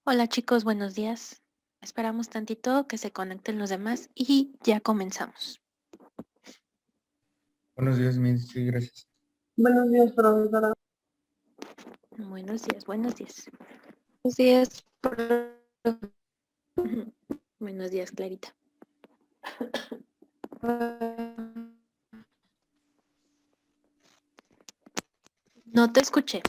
Hola chicos, buenos días. Esperamos tantito que se conecten los demás y ya comenzamos. Buenos días, Miss. Sí, gracias. Buenos días, profesora. Buenos días, buenos días. Buenos días. Buenos días, Clarita. No te escuché.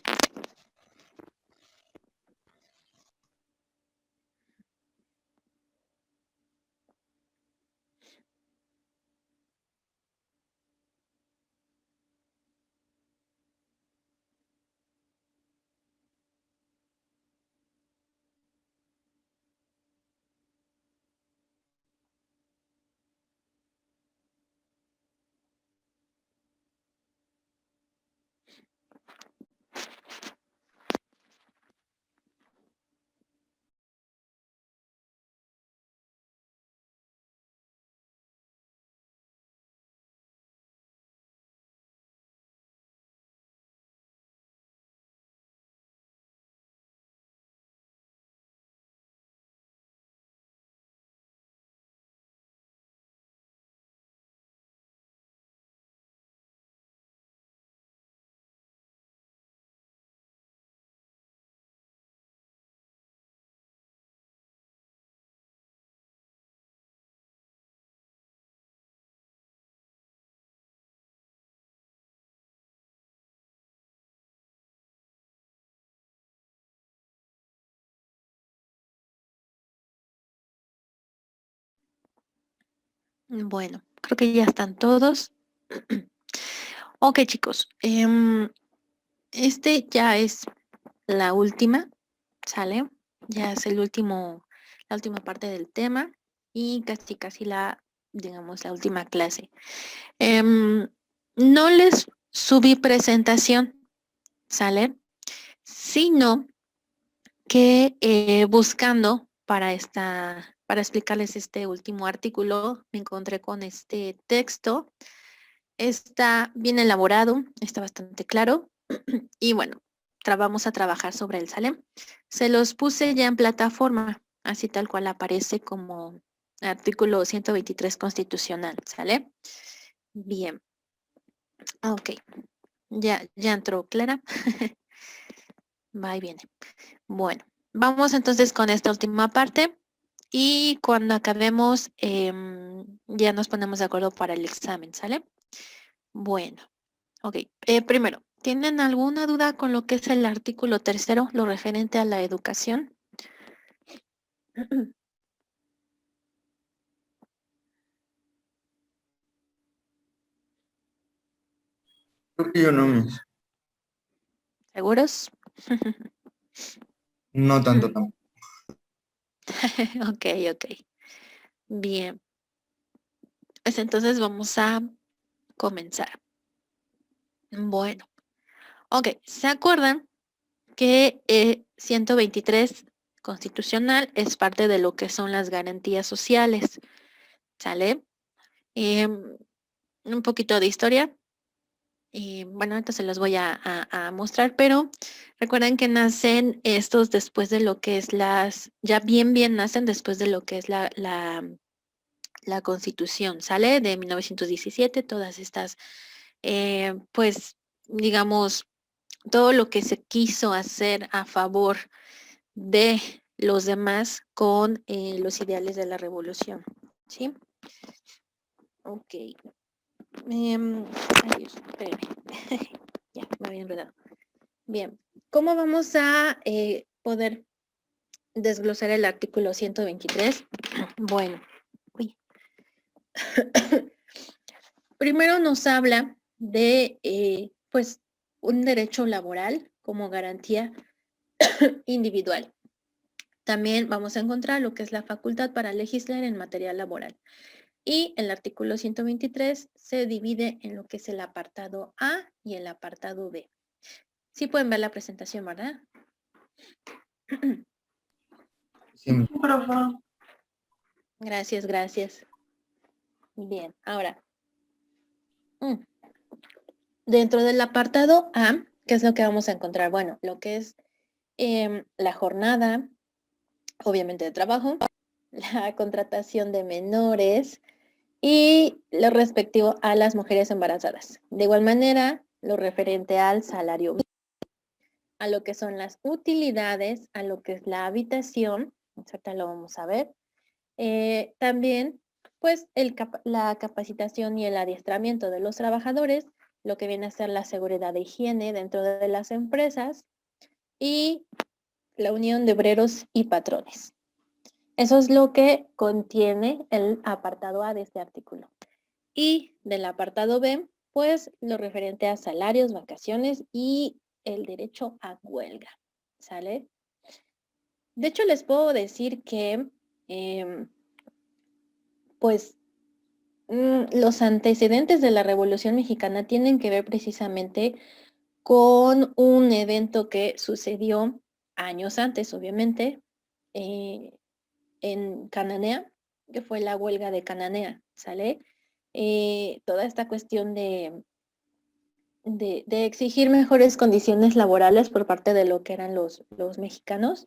Bueno, creo que ya están todos. Ok, chicos. Este ya es la última, ¿sale? Ya es la última parte del tema y casi digamos, la última clase. No les subí presentación, ¿sale? Sino que buscando para explicarles este último artículo, me encontré con este texto. Está bien elaborado, está bastante claro y bueno, vamos a trabajar sobre él, ¿sale? Se los puse ya en plataforma, así tal cual aparece como artículo 123 constitucional, ¿sale? Bien, ok, ya entró Clara. Va y viene. Bueno, vamos entonces con esta última parte y cuando acabemos ya nos ponemos de acuerdo para el examen, ¿sale? Bueno, ok. Primero, ¿tienen alguna duda con lo que es el artículo tercero, lo referente a la educación? Creo que yo no, Miss. ¿Seguros? No tanto tampoco. Ok, ok. Bien. Pues entonces vamos a comenzar. Bueno, ok. ¿Se acuerdan que 123 constitucional es parte de lo que son las garantías sociales? ¿Sale? Un poquito de historia. Y bueno, ahorita se los voy a mostrar, pero recuerden que nacen estos después de lo que es ya bien nacen después de lo que es la Constitución, ¿sale? De 1917, todas estas, pues, digamos, todo lo que se quiso hacer a favor de los demás con los ideales de la revolución, ¿sí? Ok. Ay, Dios, espérame. Ya, me había enredado. Bien, ¿cómo vamos a poder desglosar el artículo 123? Bueno, uy. Primero nos habla de, pues, un derecho laboral como garantía individual. También vamos a encontrar lo que es la facultad para legislar en materia laboral. Y el artículo 123 se divide en lo que es el apartado A y el apartado B. Sí pueden ver la presentación, ¿verdad? Sí, Miss. Profe. Gracias, gracias. Bien, ahora, dentro del apartado A, ¿qué es lo que vamos a encontrar? Bueno, lo que es la jornada, obviamente de trabajo, la contratación de menores y lo respectivo a las mujeres embarazadas. De igual manera, lo referente al salario mínimo, a lo que son las utilidades, a lo que es la habitación, ahorita lo vamos a ver. También, pues, la capacitación y el adiestramiento de los trabajadores, lo que viene a ser la seguridad de higiene dentro de las empresas y la unión de obreros y patrones. Eso es lo que contiene el apartado A de este artículo. Y del apartado B, pues lo referente a salarios, vacaciones y el derecho a huelga, ¿sale? De hecho, les puedo decir que, pues, los antecedentes de la Revolución Mexicana tienen que ver precisamente con un evento que sucedió años antes, obviamente, en Cananea, que fue la huelga de Cananea, ¿sale? Toda esta cuestión de exigir mejores condiciones laborales por parte de lo que eran los mexicanos,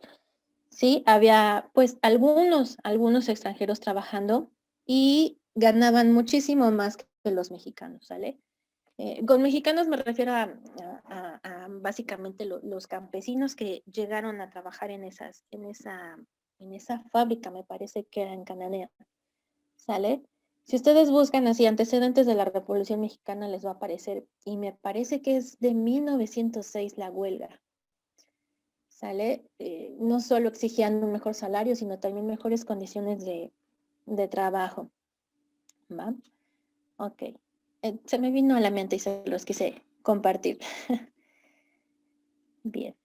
¿sí? Había pues algunos extranjeros trabajando y ganaban muchísimo más que los mexicanos, ¿sale? Con mexicanos me refiero a básicamente los campesinos que llegaron a trabajar en esa fábrica, me parece que era en Cananea, ¿sale? Si ustedes buscan así antecedentes de la Revolución Mexicana les va a aparecer, y me parece que es de 1906 la huelga, ¿sale? No solo exigían un mejor salario, sino también mejores condiciones de trabajo, ¿va? Ok. Se me vino a la mente y se los quise compartir. Bien.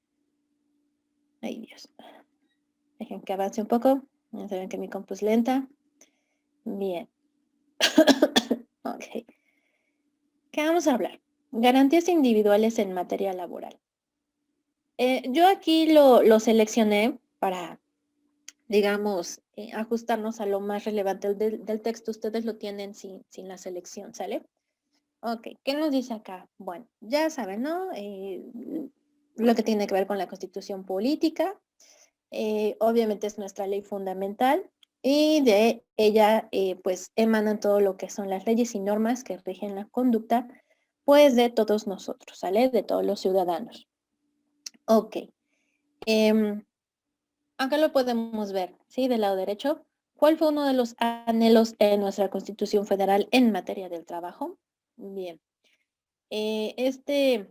Ay, Dios. Dejen que avance un poco. Ya saben que mi compu es lenta. Bien. Ok. ¿Qué vamos a hablar? Garantías individuales en materia laboral. Yo aquí lo seleccioné para, digamos, ajustarnos a lo más relevante del texto. Ustedes lo tienen sin la selección, ¿sale? Ok, ¿qué nos dice acá? Bueno, ya saben, ¿no? Lo que tiene que ver con la Constitución política. Obviamente es nuestra ley fundamental y de ella pues emanan todo lo que son las leyes y normas que rigen la conducta pues de todos nosotros, ¿sale? De todos los ciudadanos. Ok. Acá lo podemos ver, ¿sí? Del lado derecho. ¿Cuál fue uno de los anhelos en nuestra Constitución Federal en materia del trabajo? Bien. Este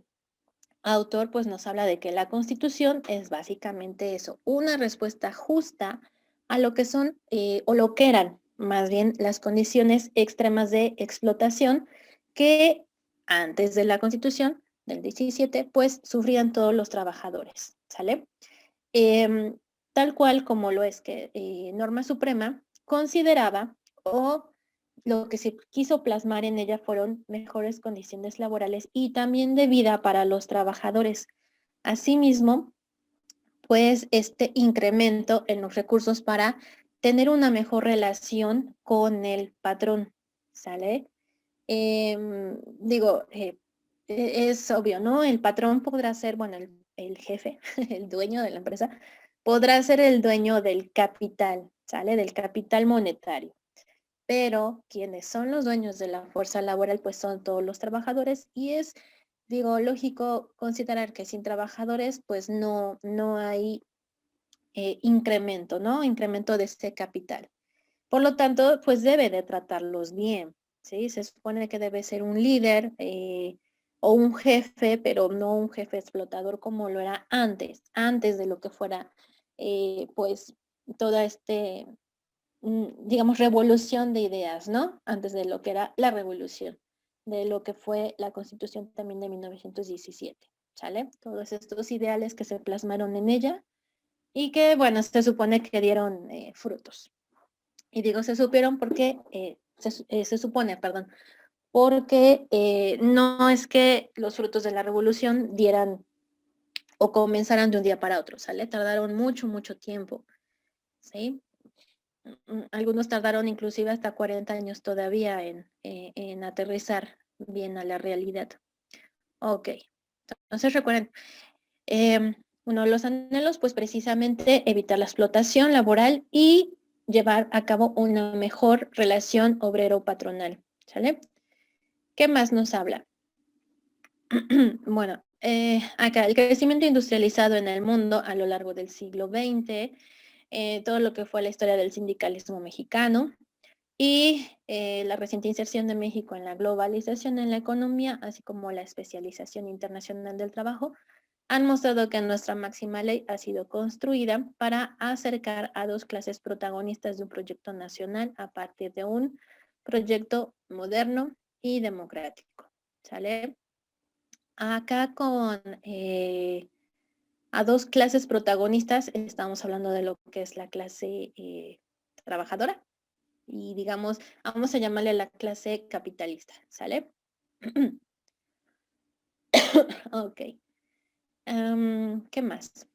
autor pues nos habla de que la Constitución es básicamente eso, una respuesta justa a lo que son o lo que eran más bien las condiciones extremas de explotación que antes de la Constitución del 17 pues sufrían todos los trabajadores, ¿sale? Em, Tal cual como lo es que Norma Suprema consideraba o lo que se quiso plasmar en ella fueron mejores condiciones laborales y también de vida para los trabajadores. Asimismo, pues este incremento en los recursos para tener una mejor relación con el patrón, ¿sale? Digo, es obvio, ¿no? El patrón podrá ser, bueno, el jefe, el dueño de la empresa, podrá ser el dueño del capital, ¿sale? Del capital monetario. Pero quienes son los dueños de la fuerza laboral, pues son todos los trabajadores y es, digo, lógico considerar que sin trabajadores, pues no hay incremento, ¿no? Incremento de este capital. Por lo tanto, pues debe de tratarlos bien, ¿sí? Se supone que debe ser un líder o un jefe, pero no un jefe explotador como lo era antes de lo que fuera, pues, toda digamos, revolución de ideas, ¿no? Antes de lo que era la revolución, de lo que fue la Constitución también de 1917, ¿sale? Todos estos ideales que se plasmaron en ella y que, bueno, se supone que dieron frutos. Y digo se supieron porque, se supone, perdón, porque no es que los frutos de la revolución dieran o comenzaran de un día para otro, ¿sale? Tardaron mucho, mucho tiempo, ¿sí? Algunos tardaron inclusive hasta 40 años todavía en aterrizar bien a la realidad. Ok, entonces recuerden, uno de los anhelos, pues precisamente evitar la explotación laboral y llevar a cabo una mejor relación obrero-patronal, ¿sale? ¿Qué más nos habla? Bueno, acá el crecimiento industrializado en el mundo a lo largo del siglo XX, todo lo que fue la historia del sindicalismo mexicano y la reciente inserción de México en la globalización en la economía, así como la especialización internacional del trabajo, han mostrado que nuestra máxima ley ha sido construida para acercar a dos clases protagonistas de un proyecto nacional a partir de un proyecto moderno y democrático. ¿Sale? Acá con a dos clases protagonistas estamos hablando de lo que es la clase trabajadora y digamos, vamos a llamarle la clase capitalista, ¿sale? Ok. ¿Qué más?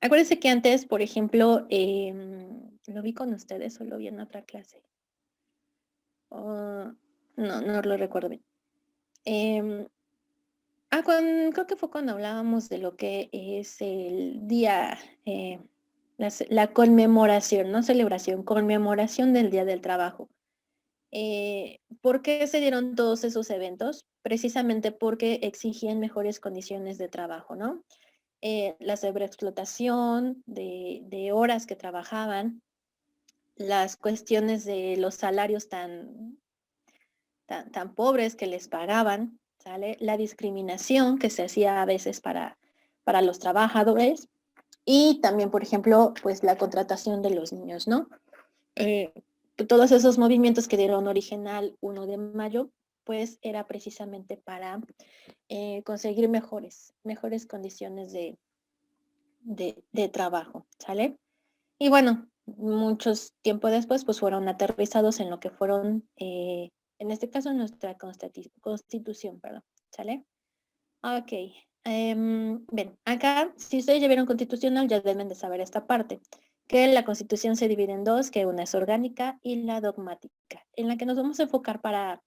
Acuérdense que antes, por ejemplo, ¿lo vi con ustedes o lo vi en otra clase? Oh, no lo recuerdo bien. Creo que fue cuando hablábamos de lo que es el día, la conmemoración, no celebración, conmemoración del Día del Trabajo. ¿Por qué se dieron todos esos eventos? Precisamente porque exigían mejores condiciones de trabajo, ¿no? La sobreexplotación de horas que trabajaban, las cuestiones de los salarios tan pobres que les pagaban, ¿sale? La discriminación que se hacía a veces para los trabajadores y también, por ejemplo, pues la contratación de los niños, ¿no? Todos esos movimientos que dieron origen al 1 de mayo, pues era precisamente para conseguir mejores condiciones de trabajo, ¿sale? Y bueno, muchos tiempo después, pues fueron aterrizados en lo que fueron, en este caso, nuestra constitución, perdón, ¿sale? Ok. Bien, acá, si ustedes ya vieron constitucional, ya deben de saber esta parte, que la constitución se divide en dos, que una es orgánica y la dogmática, en la que nos vamos a enfocar para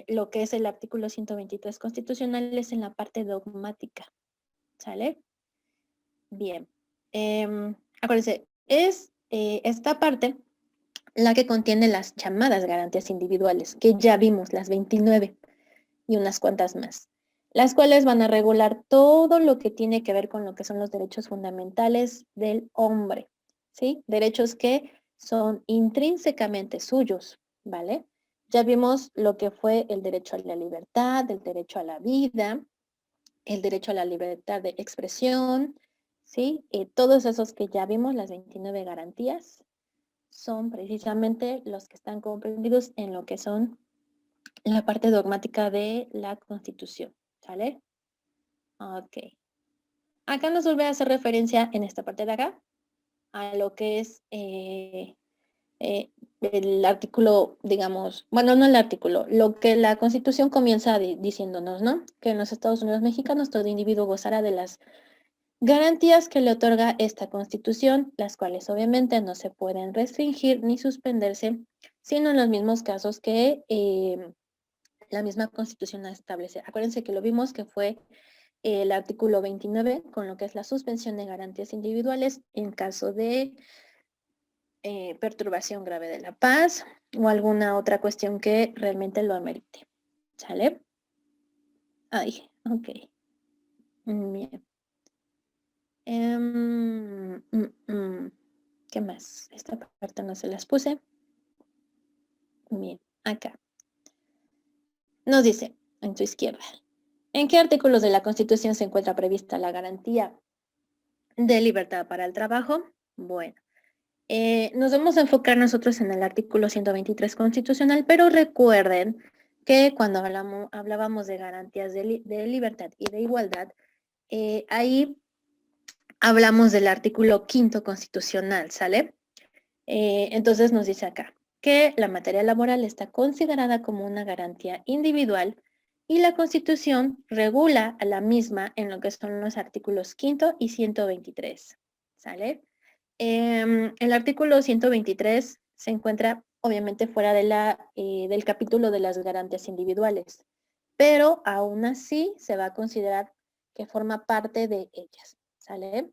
lo que es el artículo 123 constitucional, es en la parte dogmática, ¿sale? Bien. Acuérdense, es esta parte la que contiene las llamadas garantías individuales, que ya vimos, las 29 y unas cuantas más, las cuales van a regular todo lo que tiene que ver con lo que son los derechos fundamentales del hombre, ¿sí? Derechos que son intrínsecamente suyos, ¿vale? Ya vimos lo que fue el derecho a la libertad, el derecho a la vida, el derecho a la libertad de expresión, ¿sí? Todos esos que ya vimos, las 29 garantías, son precisamente los que están comprendidos en lo que son la parte dogmática de la Constitución, ¿sale? Ok. Acá nos vuelve a hacer referencia en esta parte de acá a lo que es el artículo, digamos, bueno, no el artículo, lo que la Constitución comienza diciéndonos, ¿no? Que en los Estados Unidos mexicanos todo individuo gozará de las garantías que le otorga esta Constitución, las cuales obviamente no se pueden restringir ni suspenderse, sino en los mismos casos que la misma Constitución establece. Acuérdense que lo vimos que fue el artículo 29 con lo que es la suspensión de garantías individuales en caso de perturbación grave de la paz o alguna otra cuestión que realmente lo amerite. ¿Sale? Ay, ok. Bien. ¿Qué más? Esta parte no se las puse. Bien, acá. Nos dice, en tu izquierda, ¿en qué artículos de la Constitución se encuentra prevista la garantía de libertad para el trabajo? Bueno, nos vamos a enfocar nosotros en el artículo 123 constitucional, pero recuerden que cuando hablábamos de garantías de libertad y de igualdad, ahí hablamos del artículo 5º constitucional, ¿sale? Entonces nos dice acá que la materia laboral está considerada como una garantía individual y la Constitución regula a la misma en lo que son los artículos 5º y 123, ¿sale? El artículo 123 se encuentra obviamente fuera del capítulo de las garantías individuales, pero aún así se va a considerar que forma parte de ellas, ¿sale?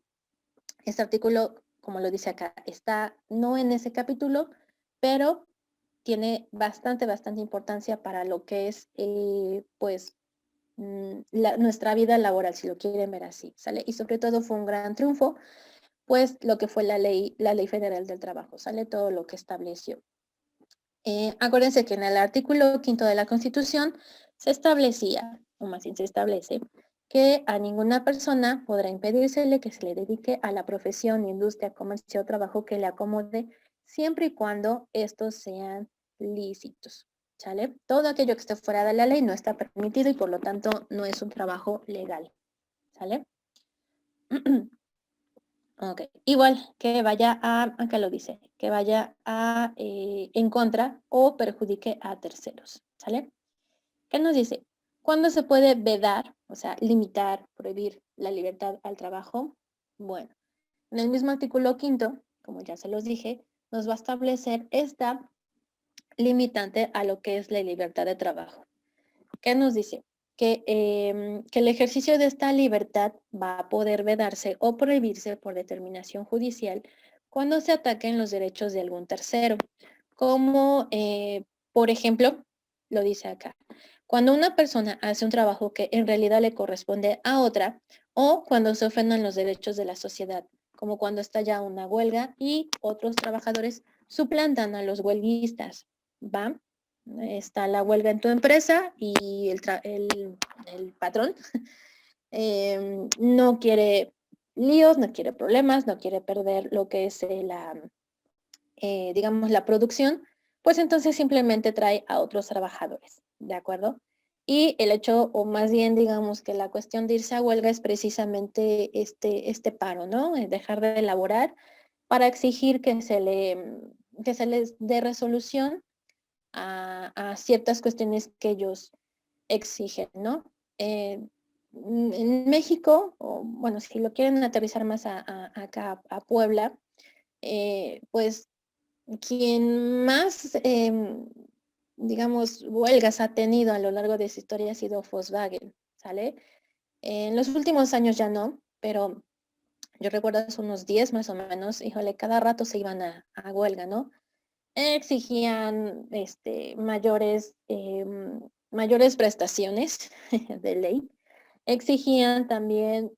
Este artículo, como lo dice acá, está no en ese capítulo, pero tiene bastante importancia para lo que es, pues, nuestra vida laboral, si lo quieren ver así, ¿sale? Y sobre todo fue un gran triunfo, pues, lo que fue la Ley Federal del Trabajo, ¿sale? Todo lo que estableció. Acuérdense que en el artículo 5 de la Constitución se establecía, o más bien se establece, que a ninguna persona podrá impedírsele que se le dedique a la profesión, industria, comercio o trabajo que le acomode, siempre y cuando estos sean lícitos, ¿sale? Todo aquello que esté fuera de la ley no está permitido y por lo tanto no es un trabajo legal, ¿sale? Ok, igual que vaya acá lo dice, que vaya en contra o perjudique a terceros, ¿sale? ¿Qué nos dice? ¿Cuándo se puede vedar, o sea, limitar, prohibir la libertad al trabajo? Bueno, en el mismo artículo 5, como ya se los dije, nos va a establecer esta limitante a lo que es la libertad de trabajo. ¿Qué nos dice? Que el ejercicio de esta libertad va a poder vedarse o prohibirse por determinación judicial cuando se ataquen los derechos de algún tercero, como por ejemplo, lo dice acá, cuando una persona hace un trabajo que en realidad le corresponde a otra o cuando se ofendan los derechos de la sociedad, como cuando estalla una huelga y otros trabajadores suplantan a los huelguistas, ¿va? Está la huelga en tu empresa y el patrón no quiere líos, no quiere problemas, no quiere perder lo que es digamos, la producción, pues entonces simplemente trae a otros trabajadores, ¿de acuerdo? Y el hecho, o más bien digamos que la cuestión de irse a huelga es precisamente este paro, ¿no? Dejar de elaborar para exigir que se les dé resolución a ciertas cuestiones que ellos exigen, ¿no? En México, o bueno, si lo quieren aterrizar más acá a Puebla, pues quien más, digamos, huelgas ha tenido a lo largo de su historia ha sido Volkswagen, ¿sale? En los últimos años ya no, pero yo recuerdo hace unos 10 más o menos, híjole, cada rato se iban a huelga, ¿no? Exigían mayores prestaciones de ley. Exigían también,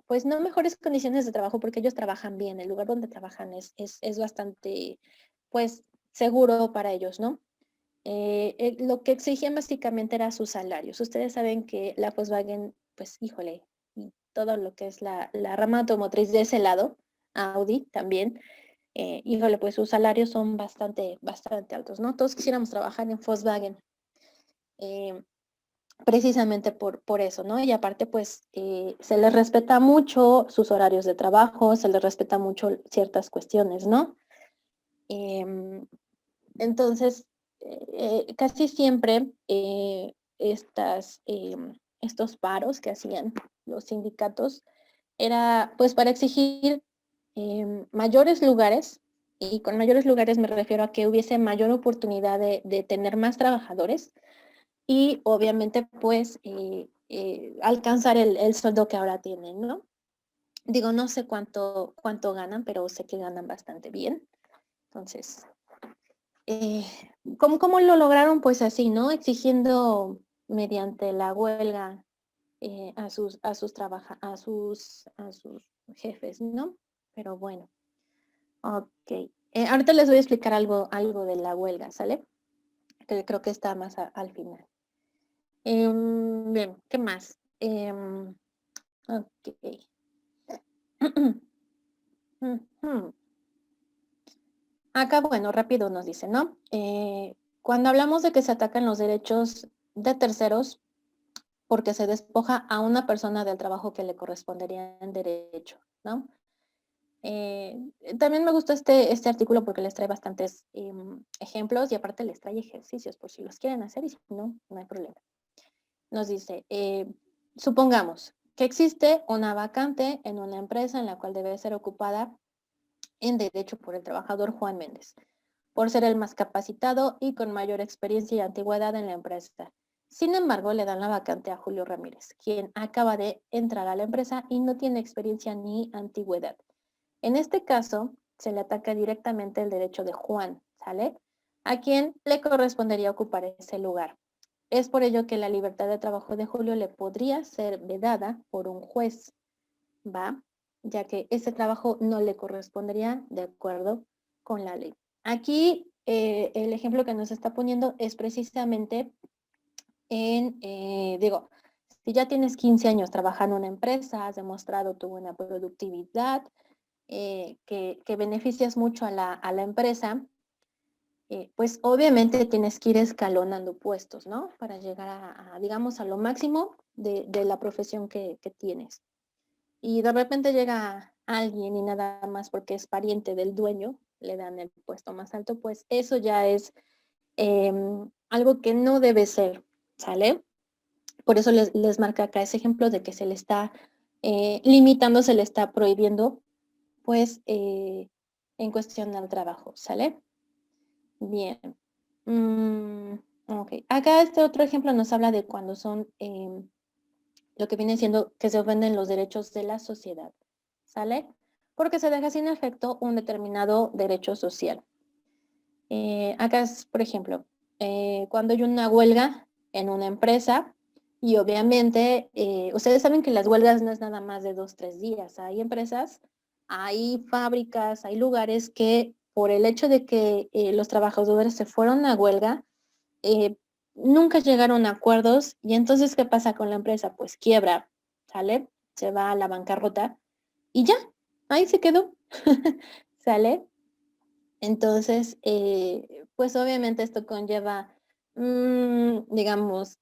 pues no mejores condiciones de trabajo porque ellos trabajan bien, el lugar donde trabajan es bastante, pues, seguro para ellos, ¿no? Lo que exigían básicamente era sus salarios. Ustedes saben que la Volkswagen, pues, híjole, y todo lo que es la rama automotriz de ese lado, Audi también, híjole, pues sus salarios son bastante altos, ¿no? Todos quisiéramos trabajar en Volkswagen, eh, precisamente por eso, ¿no? Y aparte, pues, se les respeta mucho sus horarios de trabajo, se les respeta mucho ciertas cuestiones, ¿no? Entonces, casi siempre estos paros que hacían los sindicatos era, pues, para exigir mayores lugares, y con mayores lugares me refiero a que hubiese mayor oportunidad de tener más trabajadores y obviamente pues alcanzar el sueldo que ahora tienen, ¿no? Digo, no sé cuánto ganan, pero sé que ganan bastante bien. Entonces, eh, ¿cómo lo lograron? Pues así, ¿no? Exigiendo mediante la huelga a sus jefes, ¿no? Pero bueno. Ok. Ahorita les voy a explicar algo de la huelga, ¿sale? Que creo que está más al final. Bien, ¿qué más? Ok. Ujú. Acá, bueno, rápido nos dice, ¿no? Cuando hablamos de que se atacan los derechos de terceros, porque se despoja a una persona del trabajo que le correspondería en derecho, ¿no? También me gusta este artículo porque les trae bastantes ejemplos y aparte les trae ejercicios por si los quieren hacer y si no, no hay problema. Nos dice, supongamos que existe una vacante en una empresa en la cual debe ser ocupada en derecho por el trabajador Juan Méndez, por ser el más capacitado y con mayor experiencia y antigüedad en la empresa. Sin embargo, le dan la vacante a Julio Ramírez, quien acaba de entrar a la empresa y no tiene experiencia ni antigüedad. En este caso, se le ataca directamente el derecho de Juan, ¿sale? A quien le correspondería ocupar ese lugar. Es por ello que la libertad de trabajo de Julio le podría ser vedada por un juez, ¿va? Ya que ese trabajo no le correspondería de acuerdo con la ley. Aquí el ejemplo que nos está poniendo es precisamente digo, si ya tienes 15 años trabajando en una empresa, has demostrado tu buena productividad, que beneficias mucho a la empresa, pues obviamente tienes que ir escalonando puestos, ¿no? Para llegar digamos, a lo máximo de la profesión que tienes. Y de repente llega alguien y nada más porque es pariente del dueño, le dan el puesto más alto, pues eso ya es algo que no debe ser, ¿sale? Por eso les marca acá ese ejemplo de que se le está limitando, se le está prohibiendo, pues, en cuestión al trabajo, ¿sale? Bien. Ok. Acá este otro ejemplo nos habla de cuando son lo que viene siendo que se ofenden los derechos de la sociedad, ¿sale? Porque se deja sin efecto un determinado derecho social. Acá es, por ejemplo, cuando hay una huelga en una empresa y obviamente ustedes saben que las huelgas no es nada más de 2, 3 días. Hay empresas, hay fábricas, hay lugares que por el hecho de que los trabajadores se fueron a huelga, nunca llegaron a acuerdos y entonces, ¿qué pasa con la empresa? Pues quiebra, ¿sale? Se va a la bancarrota y ya, ahí se quedó, ¿sale? Entonces, pues obviamente esto conlleva, digamos,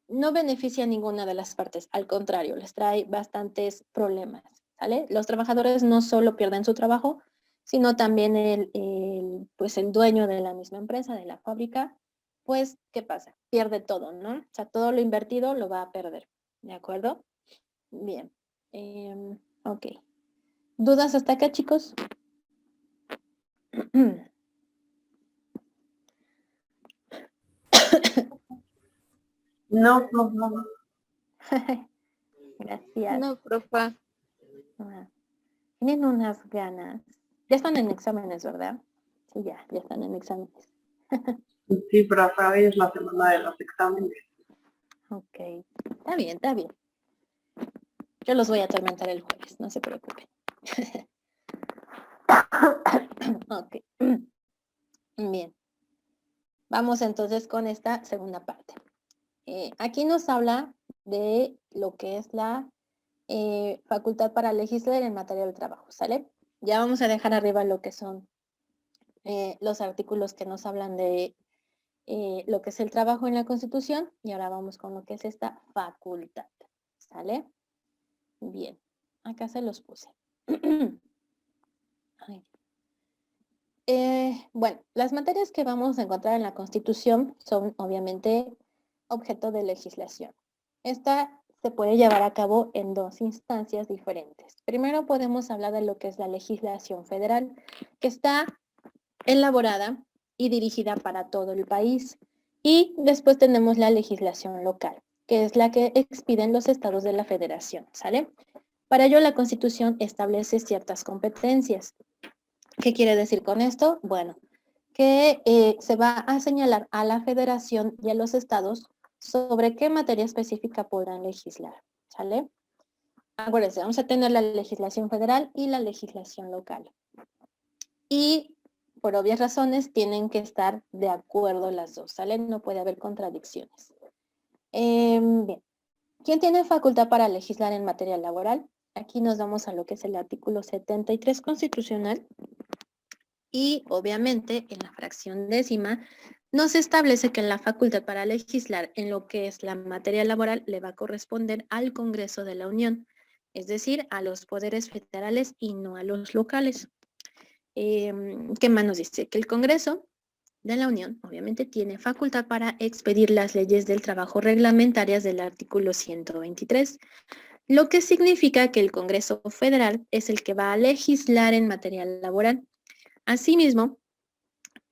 no beneficia a ninguna de las partes, al contrario, les trae bastantes problemas, ¿sale? Los trabajadores no solo pierden su trabajo, sino también pues el dueño de la misma empresa, de la fábrica, pues, ¿qué pasa? Pierde todo, ¿no? O sea, todo lo invertido lo va a perder, ¿de acuerdo? Bien. Ok. ¿Dudas hasta acá, chicos? No, no, no. Gracias. No, profa. Ah, tienen unas ganas. Ya están en exámenes, ¿verdad? Sí, ya están en exámenes. Sí, pero hoy es la semana de los exámenes. Ok. Está bien, está bien. Yo los voy a atormentar el jueves, no se preocupen. Ok. Bien. Vamos entonces con esta segunda parte. Aquí nos habla de lo que es la facultad para legislar en materia del trabajo, ¿sale? Ya vamos a dejar arriba lo que son los artículos que nos hablan de lo que es el trabajo en la Constitución y ahora vamos con lo que es esta facultad, ¿sale? Bien, acá se los puse. Bueno, las materias que vamos a encontrar en la Constitución son obviamente objeto de legislación. Esta se puede llevar a cabo en 2 instancias diferentes. Primero podemos hablar de lo que es la legislación federal, que está elaborada y dirigida para todo el país. Y después tenemos la legislación local, que es la que expiden los estados de la federación, ¿sale? Para ello la Constitución establece ciertas competencias. ¿Qué quiere decir con esto? Bueno, que se va a señalar a la federación y a los estados sobre qué materia específica podrán legislar, ¿sale? Acuérdense, vamos a tener la legislación federal y la legislación local. Y por obvias razones tienen que estar de acuerdo las dos, ¿sale? No puede haber contradicciones. Bien, ¿quién tiene facultad para legislar en materia laboral? Aquí nos vamos a lo que es el artículo 73 constitucional y obviamente en la fracción 10ª nos establece que la facultad para legislar en lo que es la materia laboral le va a corresponder al Congreso de la Unión, es decir, a los poderes federales y no a los locales. ¿Qué más nos dice? Que el Congreso de la Unión, obviamente, tiene facultad para expedir las leyes del trabajo reglamentarias del artículo 123, lo que significa que el Congreso Federal es el que va a legislar en materia laboral. Asimismo,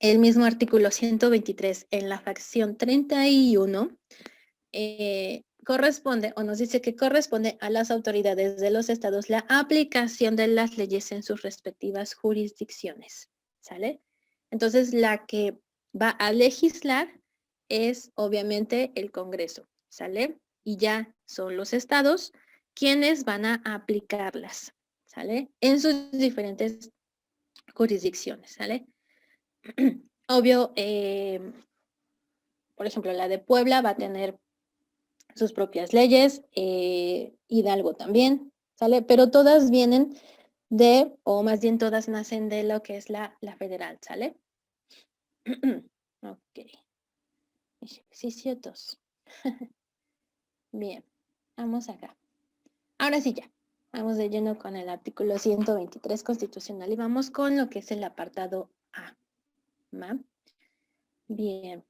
el mismo artículo 123 en la fracción 31 corresponde o nos dice que corresponde a las autoridades de los estados la aplicación de las leyes en sus respectivas jurisdicciones, ¿sale? Entonces, la que va a legislar es obviamente el Congreso, ¿sale? Y ya son los estados quienes van a aplicarlas, ¿sale? En sus diferentes jurisdicciones, ¿sale? Obvio, por ejemplo, la de Puebla va a tener sus propias leyes, Hidalgo también, ¿sale? Pero todas vienen de, o más bien todas nacen de lo que es la federal, ¿sale? Ok. Ejercicio 2. Bien, vamos acá. Ahora sí ya, vamos de lleno con el artículo 123 constitucional y vamos con lo que es el apartado A. ¿Va? Bien.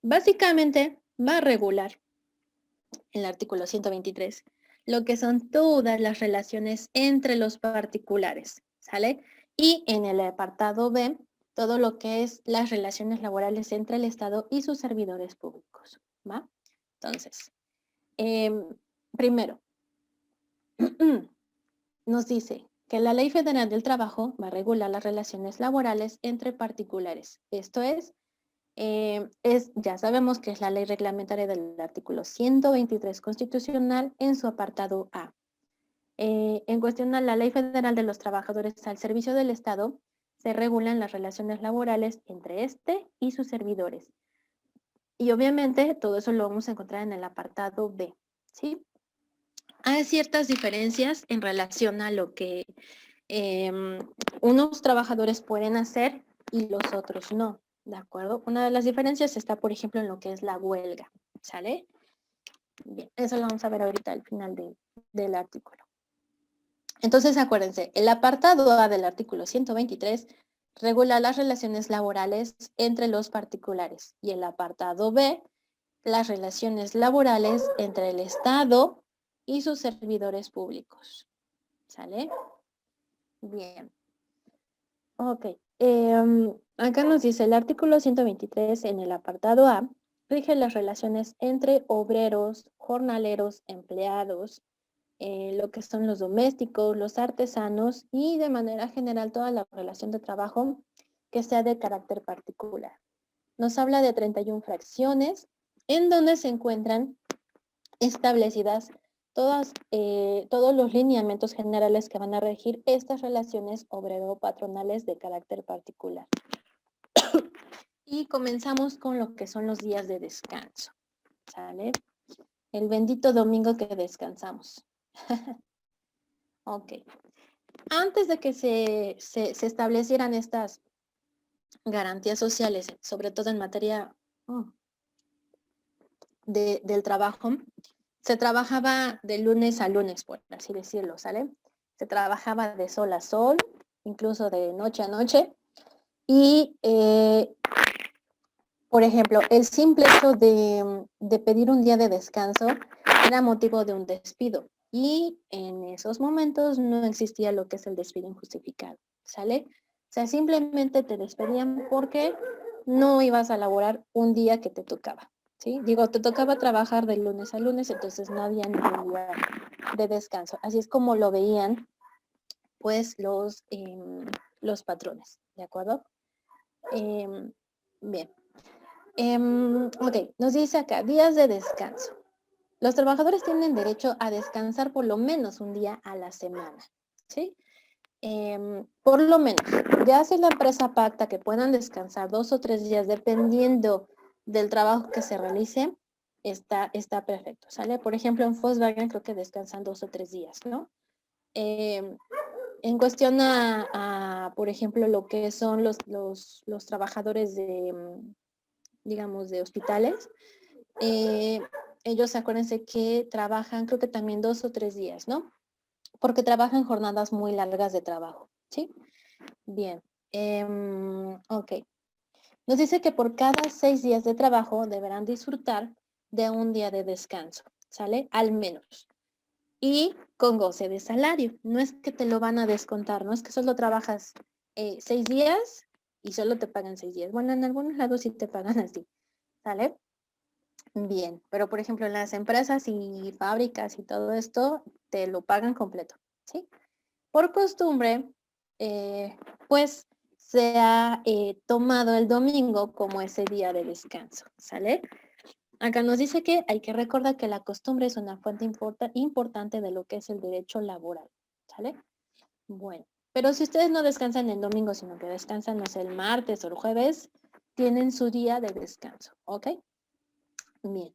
Básicamente va a regular el artículo 123 lo que son todas las relaciones entre los particulares, ¿sale? Y en el apartado B, todo lo que es las relaciones laborales entre el Estado y sus servidores públicos, ¿va? Entonces, primero, nos dice que la Ley Federal del Trabajo va a regular las relaciones laborales entre particulares. Esto ya sabemos que es la ley reglamentaria del artículo 123 constitucional en su apartado A. En cuestión a la Ley Federal de los Trabajadores al Servicio del Estado, se regulan las relaciones laborales entre este y sus servidores. Y obviamente todo eso lo vamos a encontrar en el apartado B, ¿sí? Hay ciertas diferencias en relación a lo que unos trabajadores pueden hacer y los otros no, ¿de acuerdo? Una de las diferencias está, por ejemplo, en lo que es la huelga, ¿sale? Bien, eso lo vamos a ver ahorita al final del artículo. Entonces, acuérdense, el apartado A del artículo 123 regula las relaciones laborales entre los particulares y el apartado B, las relaciones laborales entre el Estado y sus servidores públicos. ¿Sale? Bien. Ok. Acá nos dice el artículo 123 en el apartado A, rige las relaciones entre obreros, jornaleros, empleados, lo que son los domésticos, los artesanos y de manera general toda la relación de trabajo que sea de carácter particular. Nos habla de 31 fracciones en donde se encuentran establecidas todos los lineamientos generales que van a regir estas relaciones obrero-patronales de carácter particular. Y comenzamos con lo que son los días de descanso, ¿sale? El bendito domingo que descansamos. Ok. Antes de que se establecieran estas garantías sociales, sobre todo en materia del trabajo, se trabajaba de lunes a lunes, por así decirlo, ¿sale? Se trabajaba de sol a sol, incluso de noche a noche. Y, por ejemplo, el simple hecho de pedir un día de descanso era motivo de un despido. Y en esos momentos no existía lo que es el despido injustificado, ¿sale? O sea, simplemente te despedían porque no ibas a laborar un día que te tocaba, ¿sí? Digo, te tocaba trabajar de lunes a lunes, entonces no había ningún día de descanso. Así es como lo veían, pues, los patrones, ¿de acuerdo? Bien. Ok, nos dice acá, días de descanso. Los trabajadores tienen derecho a descansar por lo menos un día a la semana, ¿sí? Por lo menos, ya si la empresa pacta que puedan descansar 2 o 3 días dependiendo del trabajo que se realice, está perfecto, ¿sale? Por ejemplo, en Volkswagen creo que descansan 2 o 3 días, ¿no? En cuestión por ejemplo, lo que son los trabajadores digamos, de hospitales, ellos acuérdense que trabajan, creo que también 2 o 3 días, ¿no? Porque trabajan jornadas muy largas de trabajo, ¿sí? Bien, ok. Nos dice que por cada 6 días de trabajo deberán disfrutar de un día de descanso, ¿sale? Al menos. Y con goce de salario. No es que te lo van a descontar, no es que solo trabajas 6 días y solo te pagan 6 días. Bueno, en algunos lados sí te pagan así, ¿sale? Bien, pero por ejemplo en las empresas y fábricas y todo esto te lo pagan completo, ¿sí? Por costumbre, pues se ha tomado el domingo como ese día de descanso, ¿sale? Acá nos dice que hay que recordar que la costumbre es una fuente importante de lo que es el derecho laboral, ¿sale? Bueno, pero si ustedes no descansan el domingo, sino que descansan, no sé, el martes o el jueves, tienen su día de descanso, ¿ok? Bien.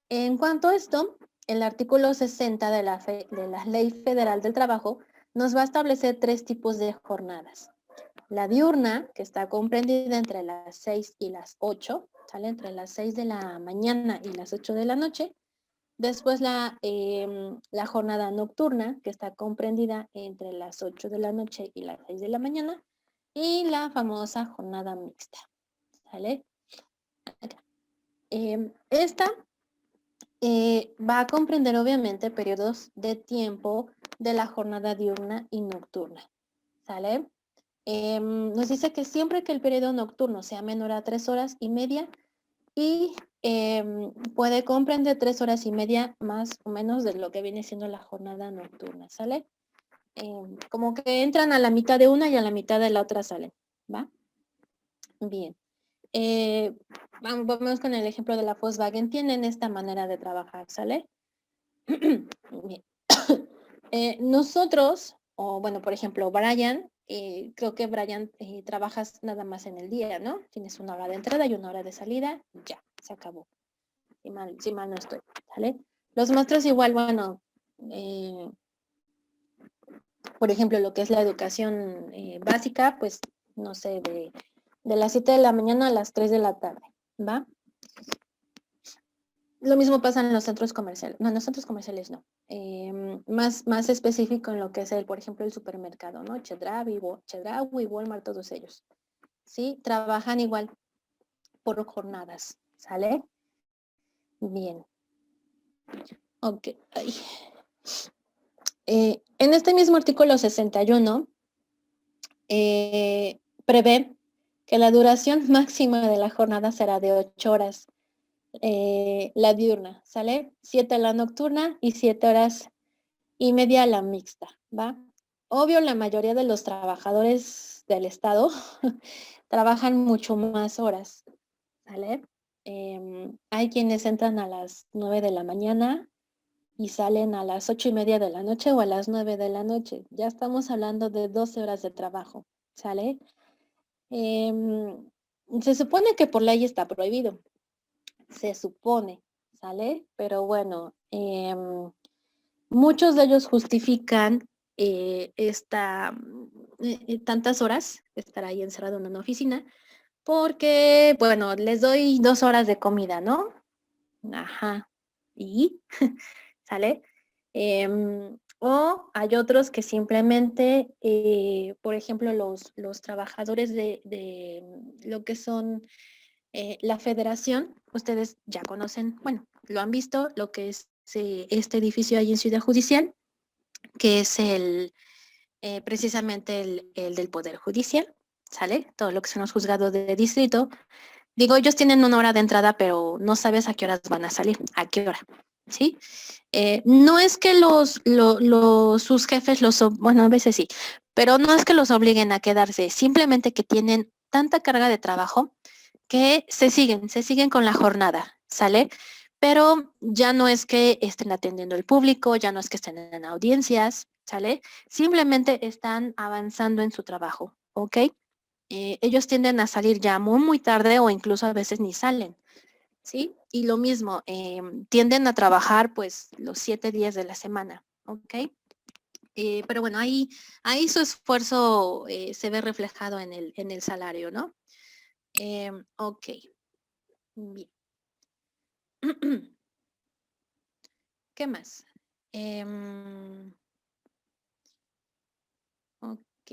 En cuanto a esto, el artículo 60 de la Ley Federal del Trabajo nos va a establecer 3 tipos de jornadas. La diurna, que está comprendida entre las 6 y las 8, ¿sale? Entre las 6 de la mañana y las 8 de la noche. Después la jornada nocturna, que está comprendida entre las 8 de la noche y las 6 de la mañana. Y la famosa jornada mixta, ¿sale? Esta va a comprender obviamente periodos de tiempo de la jornada diurna y nocturna, ¿sale? Nos dice que siempre que el periodo nocturno sea menor a 3 horas y media y puede comprender 3 horas y media más o menos de lo que viene siendo la jornada nocturna, ¿sale? Como que entran a la mitad de una y a la mitad de la otra salen, ¿va? Bien. Vamos con el ejemplo de la Volkswagen. Tienen esta manera de trabajar, ¿sale? Bien. Nosotros, o bueno, por ejemplo, Brian, creo que Brian trabajas nada más en el día, ¿no? Tienes una hora de entrada y una hora de salida, ya, se acabó. Si mal no estoy, ¿sale? Los maestros igual, bueno, por ejemplo, lo que es la educación básica, pues, no sé, de las 7 de la mañana a las 3 de la tarde, ¿va? Lo mismo pasa en los centros comerciales. No, en los centros comerciales no. Más específico en lo que es, por ejemplo, el supermercado, ¿no? Chedraui, Walmart, todos ellos. ¿Sí? Trabajan igual por jornadas, ¿sale? Bien. Ok. En este mismo artículo 61, prevé que la duración máxima de la jornada será de 8 horas. La diurna, ¿sale? 7 la nocturna y 7 horas y media la mixta, ¿va? Obvio, la mayoría de los trabajadores del Estado trabajan mucho más horas, ¿sale? Hay quienes entran a las 9 de la mañana y salen a las 8 y media de la noche o a las 9 de la noche. Ya estamos hablando de 12 horas de trabajo, ¿sale? Se supone que por ley está prohibido, se supone, ¿sale? Pero bueno, muchos de ellos justifican tantas horas, estar ahí encerrado en una oficina, porque, bueno, les doy 2 horas de comida, ¿no? Ajá. ¿Y? ¿Sale? O hay otros que simplemente, por ejemplo, los trabajadores de lo que son la federación, ustedes ya conocen, bueno, lo han visto, lo que es este edificio ahí en Ciudad Judicial, que es precisamente el del Poder Judicial, ¿sale? Todo lo que son los juzgados de distrito. Digo, ellos tienen una hora de entrada, pero no sabes a qué horas van a salir, a qué hora, ¿sí? No es que sus jefes bueno, a veces sí, pero no es que los obliguen a quedarse, simplemente que tienen tanta carga de trabajo que se siguen con la jornada, ¿sale? Pero ya no es que estén atendiendo al público, ya no es que estén en audiencias, ¿sale? Simplemente están avanzando en su trabajo, ¿ok? Ellos tienden a salir ya muy tarde o incluso a veces ni salen, ¿sí? Y lo mismo, tienden a trabajar pues los 7 días de la semana, ¿ok? Pero bueno, ahí su esfuerzo se ve reflejado en el salario, ¿no? Ok, bien. ¿Qué más? Ok.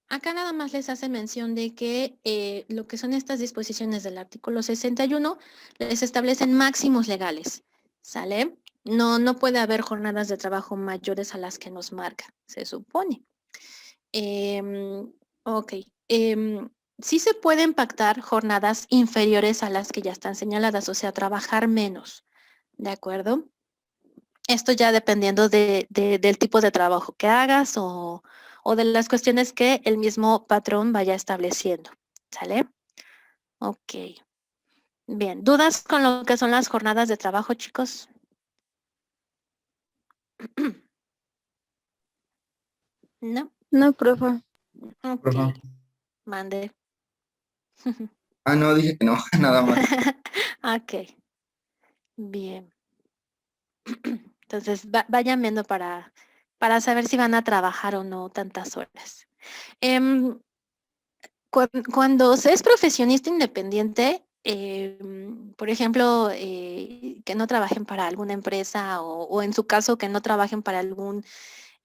Acá nada más les hace mención de que lo que son estas disposiciones del artículo 61 les establecen máximos legales, ¿sale? No puede haber jornadas de trabajo mayores a las que nos marca, se supone. Ok. sí se pueden pactar jornadas inferiores a las que ya están señaladas, o sea, trabajar menos, ¿de acuerdo? Esto ya dependiendo del tipo de trabajo que hagas o de las cuestiones que el mismo patrón vaya estableciendo, ¿sale? Ok, bien. ¿Dudas con lo que son las jornadas de trabajo, chicos? ¿No? No, profe. Ok, Profe. mande. Ah, no, dije que no, nada más. Ok, bien. Entonces, vayan viendo para saber si van a trabajar o no tantas horas. Em, cuando se es profesionista independiente, por ejemplo, que no trabajen para alguna empresa o en su caso que no trabajen para algún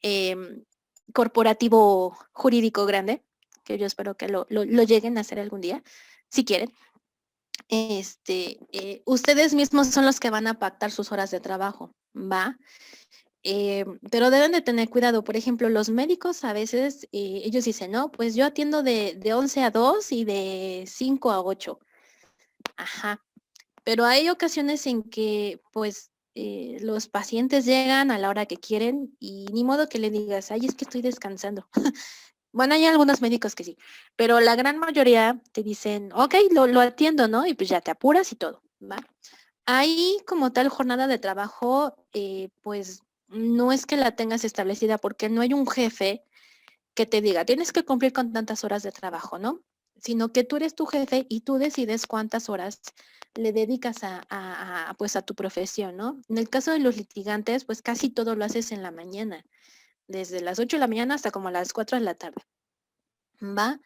em, corporativo jurídico grande, que yo espero que lo lleguen a hacer algún día, si quieren. Ustedes mismos son los que van a pactar sus horas de trabajo, ¿va? Pero deben de tener cuidado. Por ejemplo, los médicos a veces, ellos dicen, no, pues yo atiendo de 11 a 2 y de 5 a 8. Ajá. Pero hay ocasiones en que, pues, los pacientes llegan a la hora que quieren y ni modo que le digas, ay, es que estoy descansando. Bueno, hay algunos médicos que sí, pero la gran mayoría te dicen, ok, lo atiendo, ¿no? Y pues ya te apuras y todo, ¿va? Ahí como tal jornada de trabajo, pues no es que la tengas establecida porque no hay un jefe que te diga, tienes que cumplir con tantas horas de trabajo, ¿no? Sino que tú eres tu jefe y tú decides cuántas horas le dedicas pues a tu profesión, ¿no? En el caso de los litigantes, pues casi todo lo haces en la mañana, desde las 8 de la mañana hasta como las 4 de la tarde, ¿va?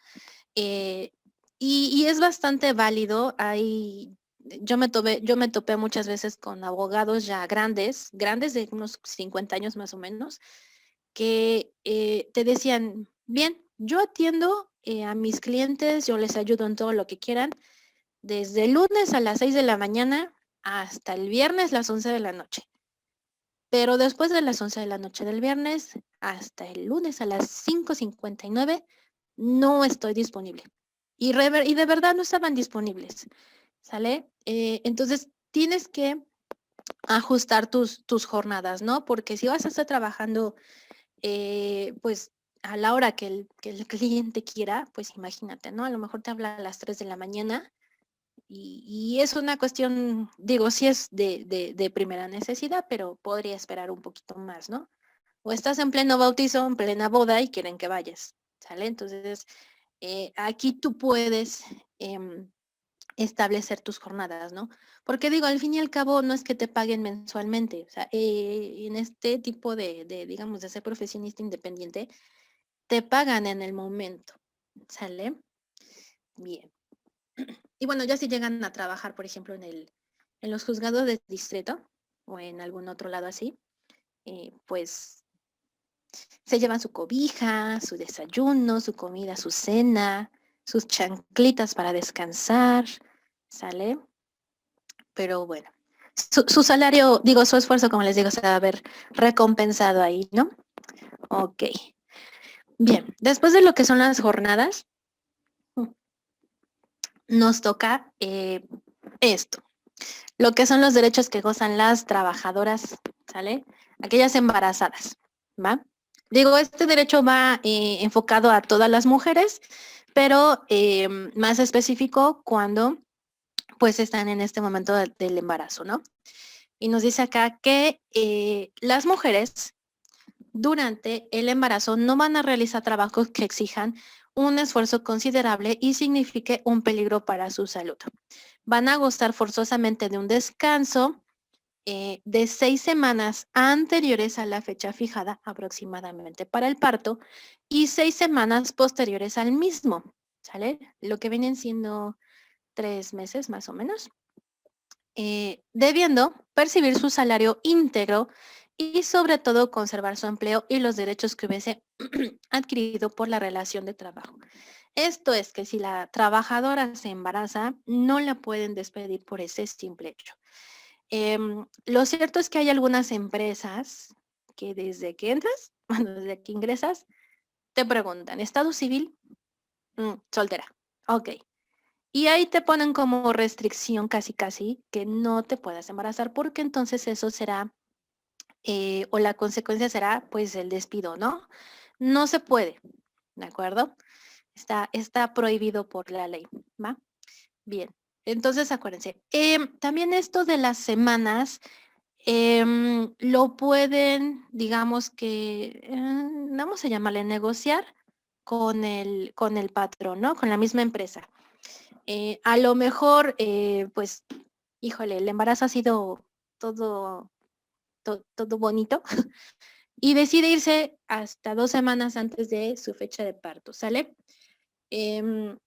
Eh, y es bastante válido. Yo me topé muchas veces con abogados ya grandes de unos 50 años más o menos, que te decían, bien, yo atiendo a mis clientes, yo les ayudo en todo lo que quieran, desde el lunes a las 6 de la mañana hasta el viernes las 11 de la noche. Pero después de las 11 de la noche del viernes hasta el lunes a las 5:59 no estoy disponible. Y de verdad no estaban disponibles, ¿sale? Entonces tienes que ajustar tus jornadas, ¿no? Porque si vas a estar trabajando, pues a la hora que el cliente quiera, pues imagínate, ¿no? A lo mejor te habla a las 3 de la mañana y es una cuestión, digo, sí es de primera necesidad, pero podría esperar un poquito más, ¿no? O estás en pleno bautizo, en plena boda y quieren que vayas, ¿sale? Entonces, aquí tú puedes establecer tus jornadas, ¿no? Porque digo, al fin y al cabo no es que te paguen mensualmente, o sea, en este tipo digamos, de ser profesionista independiente, te pagan en el momento, ¿sale? Bien. Y bueno, ya si llegan a trabajar, por ejemplo, en los juzgados de distrito o en algún otro lado así, pues se llevan su cobija, su desayuno, su comida, su cena, sus chanclitas para descansar, ¿sale? Pero bueno, su salario, digo, su esfuerzo, como les digo, se va a ver recompensado ahí, ¿no? Ok. Bien, después de lo que son las jornadas, nos toca esto, lo que son los derechos que gozan las trabajadoras, ¿sale? Aquellas embarazadas, ¿va? Digo, este derecho va enfocado a todas las mujeres, pero más específico cuando pues están en este momento del embarazo, ¿no? Y nos dice acá que las mujeres durante el embarazo no van a realizar trabajos que exijan un esfuerzo considerable y signifique un peligro para su salud. Van a gozar forzosamente de un descanso de 6 semanas anteriores a la fecha fijada aproximadamente para el parto y 6 semanas posteriores al mismo, ¿sale? Lo que vienen siendo 3 meses más o menos, debiendo percibir su salario íntegro y sobre todo conservar su empleo y los derechos que hubiese adquirido por la relación de trabajo. Esto es que si la trabajadora se embaraza, no la pueden despedir por ese simple hecho. Lo cierto es que hay algunas empresas que desde que entras, bueno, desde que ingresas, te preguntan, ¿estado civil? Soltera. Ok. Y ahí te ponen como restricción casi que no te puedas embarazar porque entonces eso será, o la consecuencia será pues el despido, ¿no? No se puede, ¿de acuerdo? Está prohibido por la ley, ¿va? Bien, entonces acuérdense. También esto de las semanas lo pueden, digamos que, vamos a llamarle negociar con el patrón, ¿no? Con la misma empresa. A lo mejor, pues, híjole, el embarazo ha sido todo, todo bonito y decide irse hasta 2 semanas antes de su fecha de parto, ¿sale?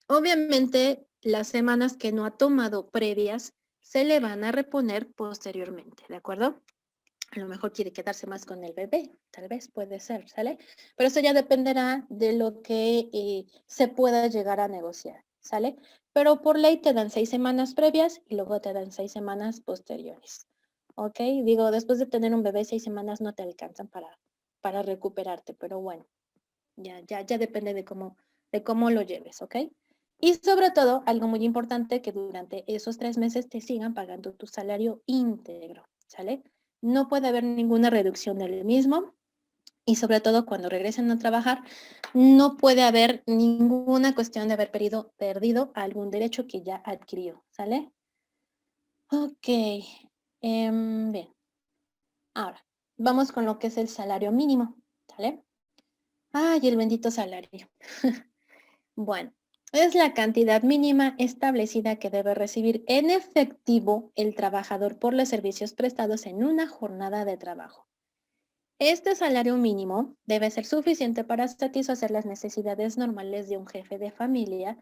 Obviamente, las semanas que no ha tomado previas se le van a reponer posteriormente, ¿de acuerdo? A lo mejor quiere quedarse más con el bebé, tal vez puede ser, ¿sale? Pero eso ya dependerá de lo que se pueda llegar a negociar, ¿sale? Pero por ley te dan 6 semanas previas y luego te dan 6 semanas posteriores, ¿ok? Digo, después de tener un bebé, 6 semanas no te alcanzan para recuperarte, pero bueno, ya depende de cómo lo lleves, ¿ok? Y sobre todo, algo muy importante, que durante esos 3 meses te sigan pagando tu salario íntegro, ¿sale? No puede haber ninguna reducción del mismo y sobre todo cuando regresen a trabajar, no puede haber ninguna cuestión de haber perdido algún derecho que ya adquirió, ¿sale? Ok, bien. Ahora, vamos con lo que es el salario mínimo, ¿sale? Ay, el bendito salario. Bueno, es la cantidad mínima establecida que debe recibir en efectivo el trabajador por los servicios prestados en una jornada de trabajo. Este salario mínimo debe ser suficiente para satisfacer las necesidades normales de un jefe de familia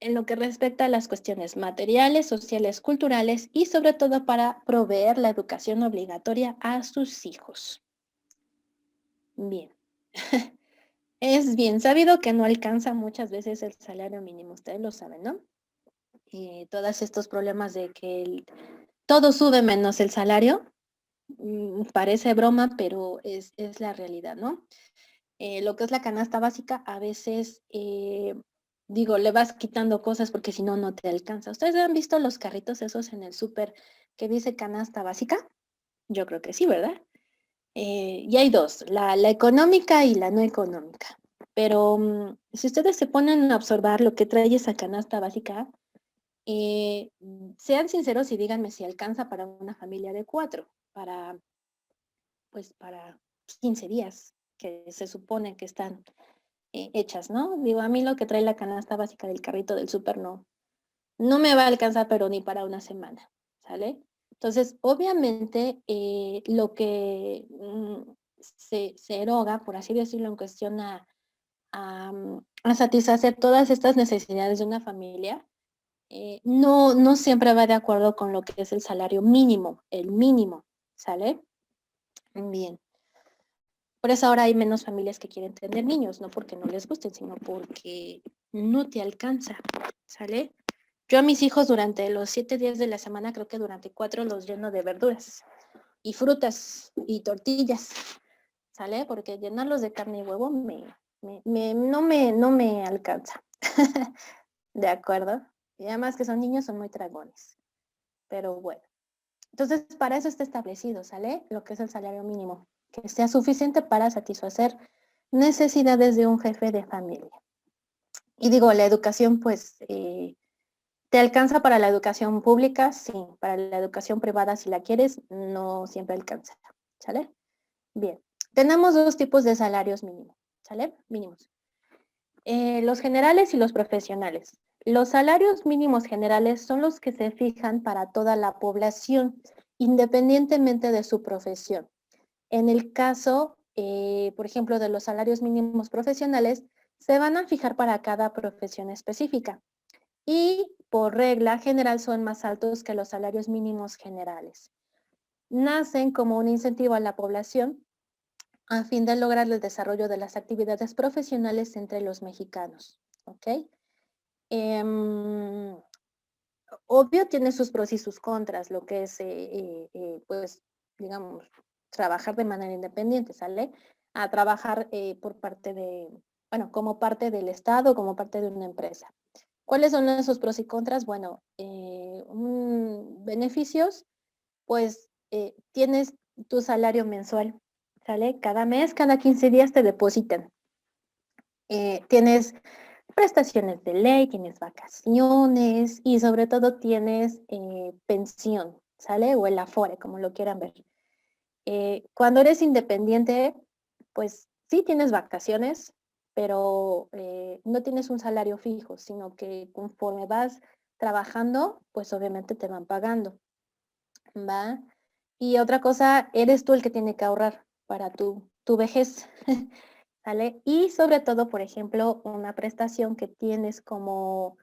en lo que respecta a las cuestiones materiales, sociales, culturales y sobre todo para proveer la educación obligatoria a sus hijos. Bien. Es bien sabido que no alcanza muchas veces el salario mínimo, ustedes lo saben, ¿no? Todos estos problemas de que todo sube menos el salario, parece broma, pero es la realidad, ¿no? Lo que es la canasta básica, a veces, digo, le vas quitando cosas porque si no, no te alcanza. ¿Ustedes han visto los carritos esos en el súper que dice canasta básica? Yo creo que sí, ¿verdad? Y hay dos, la económica y la no económica. Pero si ustedes se ponen a observar lo que trae esa canasta básica, sean sinceros y díganme si alcanza para una familia de 4, para 15 días que se supone que están hechas, ¿no? Digo, a mí lo que trae la canasta básica del carrito del súper no me va a alcanzar, pero ni para una semana, ¿sale? Entonces, obviamente, lo que se eroga, por así decirlo, en cuestión a satisfacer todas estas necesidades de una familia, no siempre va de acuerdo con lo que es el salario mínimo, el mínimo, ¿sale? Bien. Por eso ahora hay menos familias que quieren tener niños, no porque no les gusten, sino porque no te alcanza, ¿sale? Yo a mis hijos durante los 7 días de la semana, creo que durante 4 los lleno de verduras y frutas y tortillas, ¿sale? Porque llenarlos de carne y huevo no me alcanza. ¿De acuerdo? Y además que son niños, son muy tragones. Pero bueno. Entonces, para eso está establecido, ¿sale? Lo que es el salario mínimo, que sea suficiente para satisfacer necesidades de un jefe de familia. Y digo, la educación, pues, ¿te alcanza para la educación pública? Sí. Para la educación privada, si la quieres, no siempre alcanza, ¿sale? Bien. Tenemos dos tipos de salarios mínimos, ¿sale? Mínimos. Los generales y los profesionales. Los salarios mínimos generales son los que se fijan para toda la población, independientemente de su profesión. En el caso, por ejemplo, de los salarios mínimos profesionales, se van a fijar para cada profesión específica y por regla general son más altos que los salarios mínimos generales. Nacen como un incentivo a la población a fin de lograr el desarrollo de las actividades profesionales entre los mexicanos. ¿Ok? Obvio tiene sus pros y sus contras, lo que es, pues, digamos, trabajar de manera independiente, ¿sale? A trabajar por parte de, bueno, como parte del Estado, como parte de una empresa. ¿Cuáles son esos pros y contras? Bueno, beneficios, pues tienes tu salario mensual, ¿sale? Cada mes, cada 15 días te depositan. Tienes prestaciones de ley, tienes vacaciones y sobre todo tienes pensión, ¿sale? O el Afore, como lo quieran ver. Cuando eres independiente, pues sí tienes vacaciones, pero no tienes un salario fijo, sino que conforme vas trabajando, pues obviamente te van pagando, ¿va? Y otra cosa, eres tú el que tiene que ahorrar para tu vejez, ¿sale? Y sobre todo, por ejemplo, una prestación que tienes como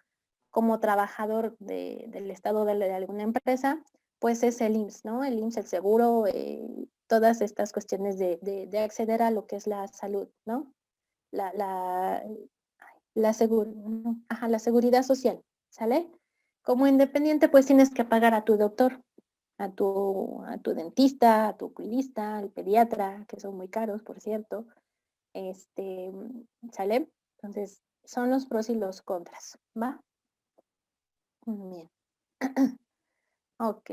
trabajador del estado de alguna empresa, pues es el IMSS, ¿no? El IMSS, el seguro, todas estas cuestiones de acceder a lo que es la salud, ¿no? La, la, la seguridad social, ¿sale? Como independiente, pues tienes que pagar a tu doctor, a tu dentista, a tu oculista, al pediatra, que son muy caros, por cierto, este, ¿sale? Entonces, son los pros y los contras, ¿va? Bien. Ok.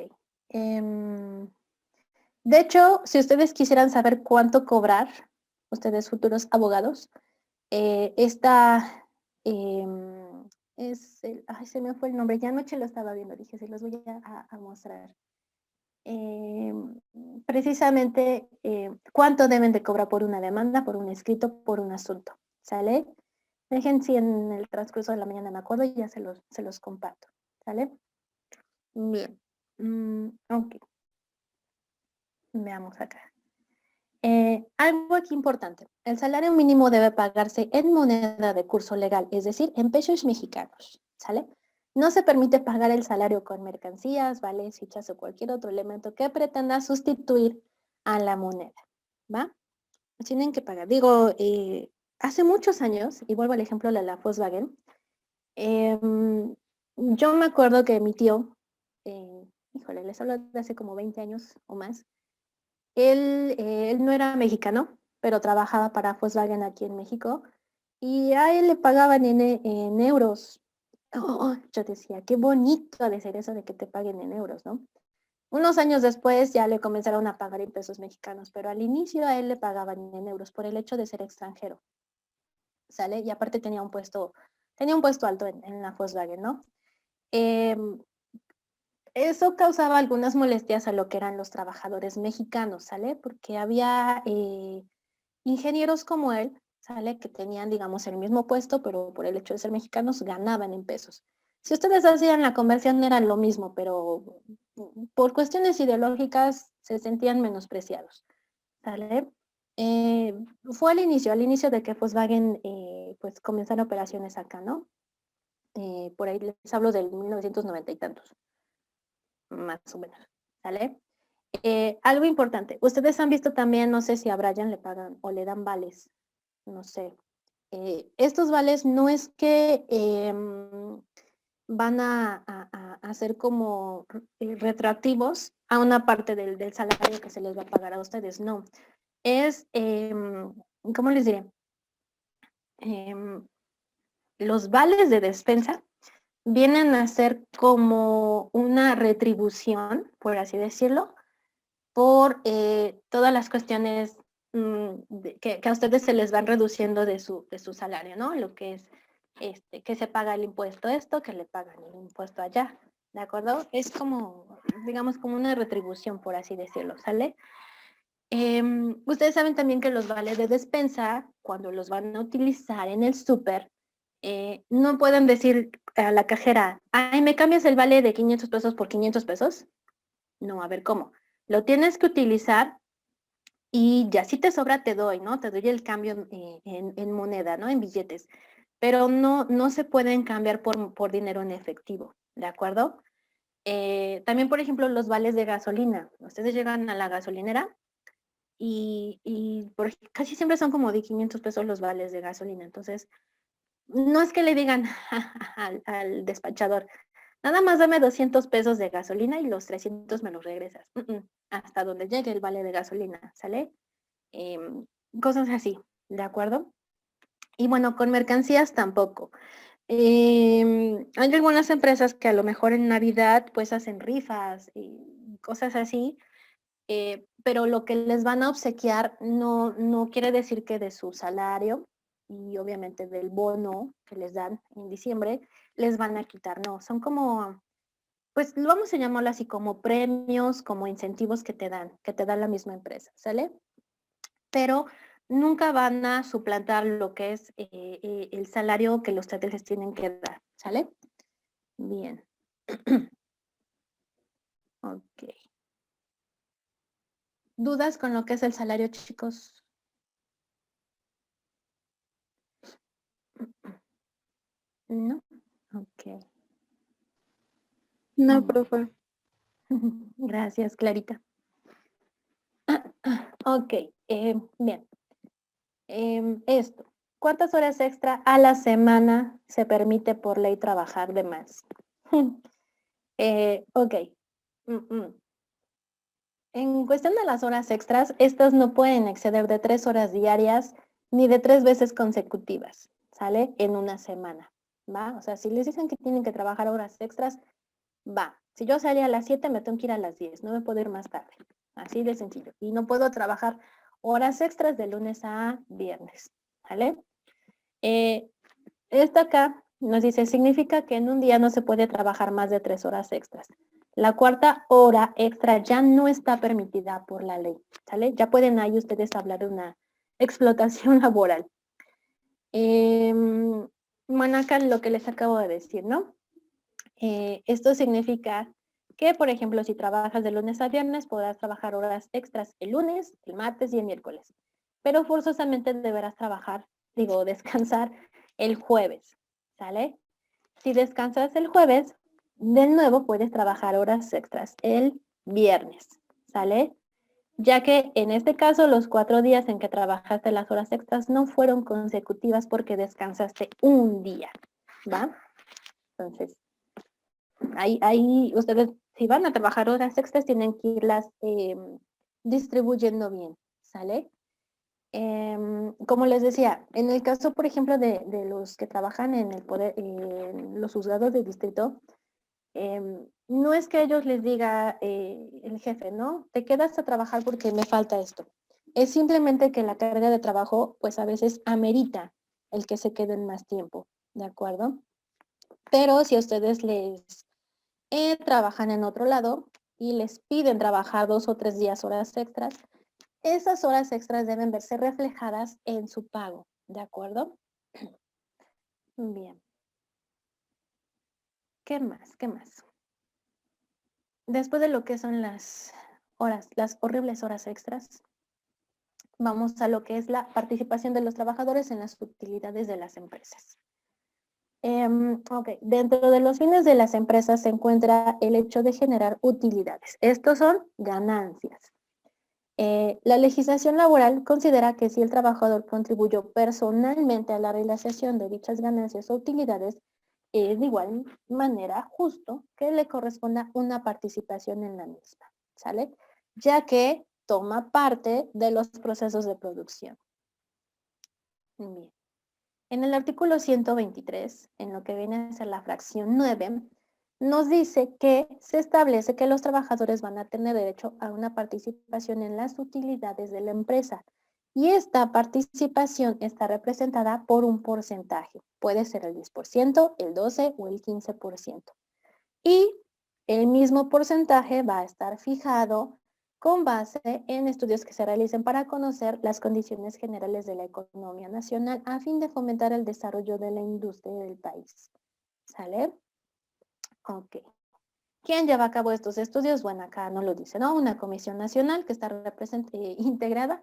De hecho, si ustedes quisieran saber cuánto cobrar, ustedes futuros abogados, esta ay, se me fue el nombre, ya anoche lo estaba viendo, dije, se los voy a mostrar. Em, Precisamente, cuánto deben de cobrar por una demanda, por un escrito, por un asunto, ¿sale? Dejen si en el transcurso de la mañana me acuerdo y ya se los comparto, ¿sale? Bien. Ok, veamos acá. Algo aquí importante. El salario mínimo debe pagarse en moneda de curso legal, es decir, en pesos mexicanos, ¿sale? No se permite pagar el salario con mercancías, vales, fichas o cualquier otro elemento que pretenda sustituir a la moneda, ¿va? Tienen que pagar. Digo, hace muchos años, y vuelvo al ejemplo de la Volkswagen, yo me acuerdo que mi tío, híjole, les hablo de hace como 20 años o más, él no era mexicano, pero trabajaba para Volkswagen aquí en México y a él le pagaban en euros. Oh, yo decía, qué bonito ha de ser eso de que te paguen en euros, ¿no? Unos años después ya le comenzaron a pagar en pesos mexicanos, pero al inicio a él le pagaban en euros por el hecho de ser extranjero, ¿sale? Y aparte tenía un puesto alto en la Volkswagen, ¿no? Em, Eso causaba algunas molestias a lo que eran los trabajadores mexicanos, ¿sale? Porque había ingenieros como él, ¿sale? Que tenían, digamos, el mismo puesto, pero por el hecho de ser mexicanos ganaban en pesos. Si ustedes hacían la conversión era lo mismo, pero por cuestiones ideológicas se sentían menospreciados, ¿sale? Eh, Fue al inicio de que Volkswagen pues comenzara operaciones acá, ¿no? Por ahí les hablo del 1990 y tantos, más o menos, ¿sale? Algo importante, ustedes han visto también, no sé si a Brian le pagan o le dan vales, no sé. Estos vales no es que van a ser como retroactivos a una parte del salario que se les va a pagar a ustedes, no. Es, ¿cómo les diré? Los vales de despensa vienen a ser como una retribución, por así decirlo, por todas las cuestiones que a ustedes se les van reduciendo de su salario, ¿no? Lo que es que se paga el impuesto esto, que le pagan el impuesto allá, ¿de acuerdo? Es como, digamos, como una retribución, por así decirlo, ¿sale? Ustedes saben también que los vales de despensa, cuando los van a utilizar en el súper, no pueden decir a la cajera, ay, ¿me cambias el vale de 500 pesos por 500 pesos? No, a ver, ¿cómo? Lo tienes que utilizar y ya si te sobra te doy, ¿no? Te doy el cambio en moneda, ¿no? En billetes. Pero no se pueden cambiar por dinero en efectivo, ¿de acuerdo? También, por ejemplo, los vales de gasolina. Ustedes llegan a la gasolinera y casi siempre son como de 500 pesos los vales de gasolina. Entonces, no es que le digan al despachador, nada más dame 200 pesos de gasolina y los 300 me los regresas. Hasta donde llegue el vale de gasolina, ¿sale? Cosas así, ¿de acuerdo? Y bueno, con mercancías tampoco. Hay algunas empresas que a lo mejor en Navidad pues hacen rifas y cosas así, pero lo que les van a obsequiar no quiere decir que de su salario y obviamente del bono que les dan en diciembre les van a quitar, no, son como, pues vamos a llamarlo así como premios, como incentivos que te da la misma empresa, ¿sale? Pero nunca van a suplantar lo que es el salario que ustedes les tienen que dar, ¿sale? Bien. Ok. ¿Dudas con lo que es el salario, chicos? ¿No? Ok. No, Mm. profe. Gracias, Clarita. Ok, bien. Esto. ¿Cuántas horas extra a la semana se permite por ley trabajar de más? Ok. En cuestión de las horas extras, estas no pueden exceder de 3 horas diarias ni de 3 veces consecutivas, ¿sale? En una semana, ¿va? O sea, si les dicen que tienen que trabajar horas extras, va. Si yo salí a las 7, me tengo que ir a las 10, no me puedo ir más tarde. Así de sencillo. Y no puedo trabajar horas extras de lunes a viernes, ¿vale? Esto acá nos dice, significa que en un día no se puede trabajar más de 3 horas extras. La cuarta hora extra ya no está permitida por la ley, ¿sale? Ya pueden ahí ustedes hablar de una explotación laboral. Bueno, acá lo que les acabo de decir, ¿no? Esto significa que, por ejemplo, si trabajas de lunes a viernes, podrás trabajar horas extras el lunes, el martes y el miércoles. Pero forzosamente deberás trabajar, digo, descansar el jueves, ¿sale? Si descansas el jueves, de nuevo puedes trabajar horas extras el viernes, ¿sale? Ya que en este caso los 4 días en que trabajaste las horas extras no fueron consecutivas porque descansaste un día, ¿va? Entonces, ahí ustedes, si van a trabajar horas extras, tienen que irlas distribuyendo bien, ¿sale? Como les decía, en el caso, por ejemplo, de los que trabajan en el poder, en los juzgados de distrito, no es que ellos les diga el jefe, ¿no? Te quedas a trabajar porque me falta esto. Es simplemente que la carga de trabajo, pues a veces amerita el que se queden más tiempo, ¿de acuerdo? Pero si a ustedes les trabajan en otro lado y les piden trabajar 2 o 3 días horas extras, esas horas extras deben verse reflejadas en su pago, ¿de acuerdo? Bien. ¿Qué más? ¿Qué más? Después de lo que son las horas, las horribles horas extras, vamos a lo que es la participación de los trabajadores en las utilidades de las empresas. Ok, dentro de los fines de las empresas se encuentra el hecho de generar utilidades. Estos son ganancias. La legislación laboral considera que si el trabajador contribuyó personalmente a la realización de dichas ganancias o utilidades, es de igual manera justo que le corresponda una participación en la misma, ¿sale? Ya que toma parte de los procesos de producción. Bien. En el artículo 123, en lo que viene a ser la fracción 9, nos dice que se establece que los trabajadores van a tener derecho a una participación en las utilidades de la empresa. Y esta participación está representada por un porcentaje. Puede ser el 10%, el 12% o el 15%. Y el mismo porcentaje va a estar fijado con base en estudios que se realicen para conocer las condiciones generales de la economía nacional a fin de fomentar el desarrollo de la industria del país. ¿Sale? Ok. ¿Quién lleva a cabo estos estudios? Bueno, acá no lo dice, ¿no? Una comisión nacional que está integrada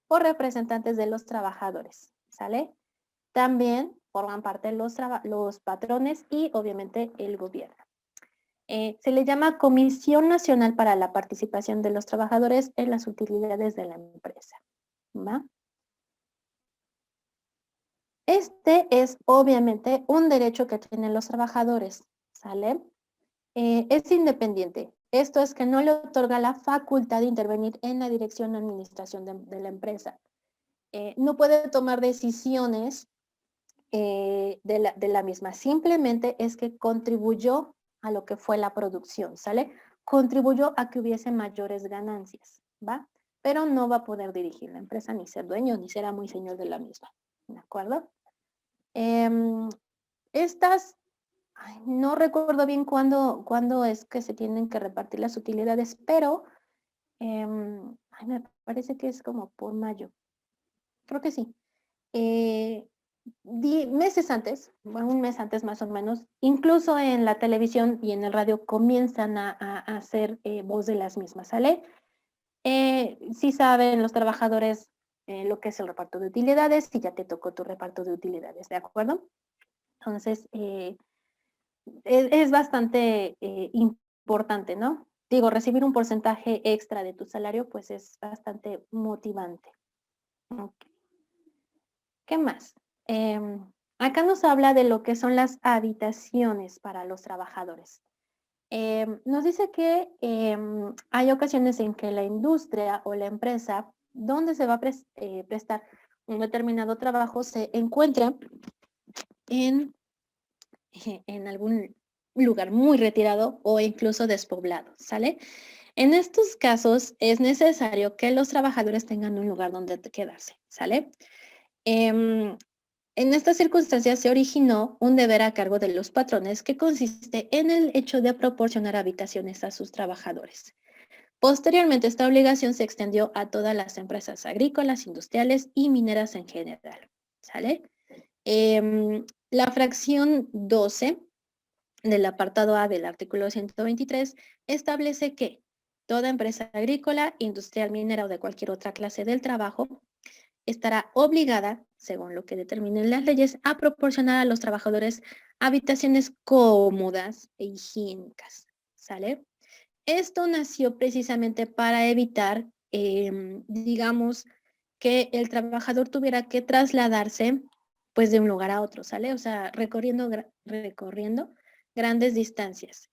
por representantes de los trabajadores. ¿Sale? También forman parte los patrones y obviamente el gobierno. Se le llama Comisión Nacional para la Participación de los Trabajadores en las Utilidades de la Empresa. ¿Va? Este es obviamente un derecho que tienen los trabajadores, ¿sale? Es independiente. Esto es que no le otorga la facultad de intervenir en la dirección o administración de la empresa. No puede tomar decisiones de la misma. Simplemente es que contribuyó a lo que fue la producción, ¿sale? Contribuyó a que hubiese mayores ganancias, ¿va? Pero no va a poder dirigir la empresa, ni ser dueño, ni será muy señor de la misma, ¿de acuerdo? Estas, ay, no recuerdo bien cuándo es que se tienen que repartir las utilidades, pero ay, me parece que es como por mayo. Creo que sí. Meses antes, bueno, un mes antes más o menos, incluso en la televisión y en el radio comienzan a hacer voz de las mismas, ¿sale? Sí saben los trabajadores lo que es el reparto de utilidades, si ya te tocó tu reparto de utilidades, ¿de acuerdo? Entonces, es bastante importante, ¿no? Digo, recibir un porcentaje extra de tu salario, pues es bastante motivante. Ok. ¿Qué más? Acá nos habla de lo que son las habitaciones para los trabajadores. Nos dice que hay ocasiones en que la industria o la empresa donde se va a prestar un determinado trabajo se encuentra en, en algún lugar muy retirado o incluso despoblado, ¿sale? En estos casos es necesario que los trabajadores tengan un lugar donde quedarse, ¿sale? En estas circunstancias se originó un deber a cargo de los patrones que consiste en el hecho de proporcionar habitaciones a sus trabajadores. Posteriormente, esta obligación se extendió a todas las empresas agrícolas, industriales y mineras en general. ¿Sale? La fracción 12 del apartado A del artículo 123 establece que toda empresa agrícola, industrial, minera o de cualquier otra clase del trabajo estará obligada, según lo que determinen las leyes, a proporcionar a los trabajadores habitaciones cómodas e higiénicas, ¿sale? Esto nació precisamente para evitar, digamos, que el trabajador tuviera que trasladarse, pues, de un lugar a otro, ¿sale? O sea, recorriendo grandes distancias.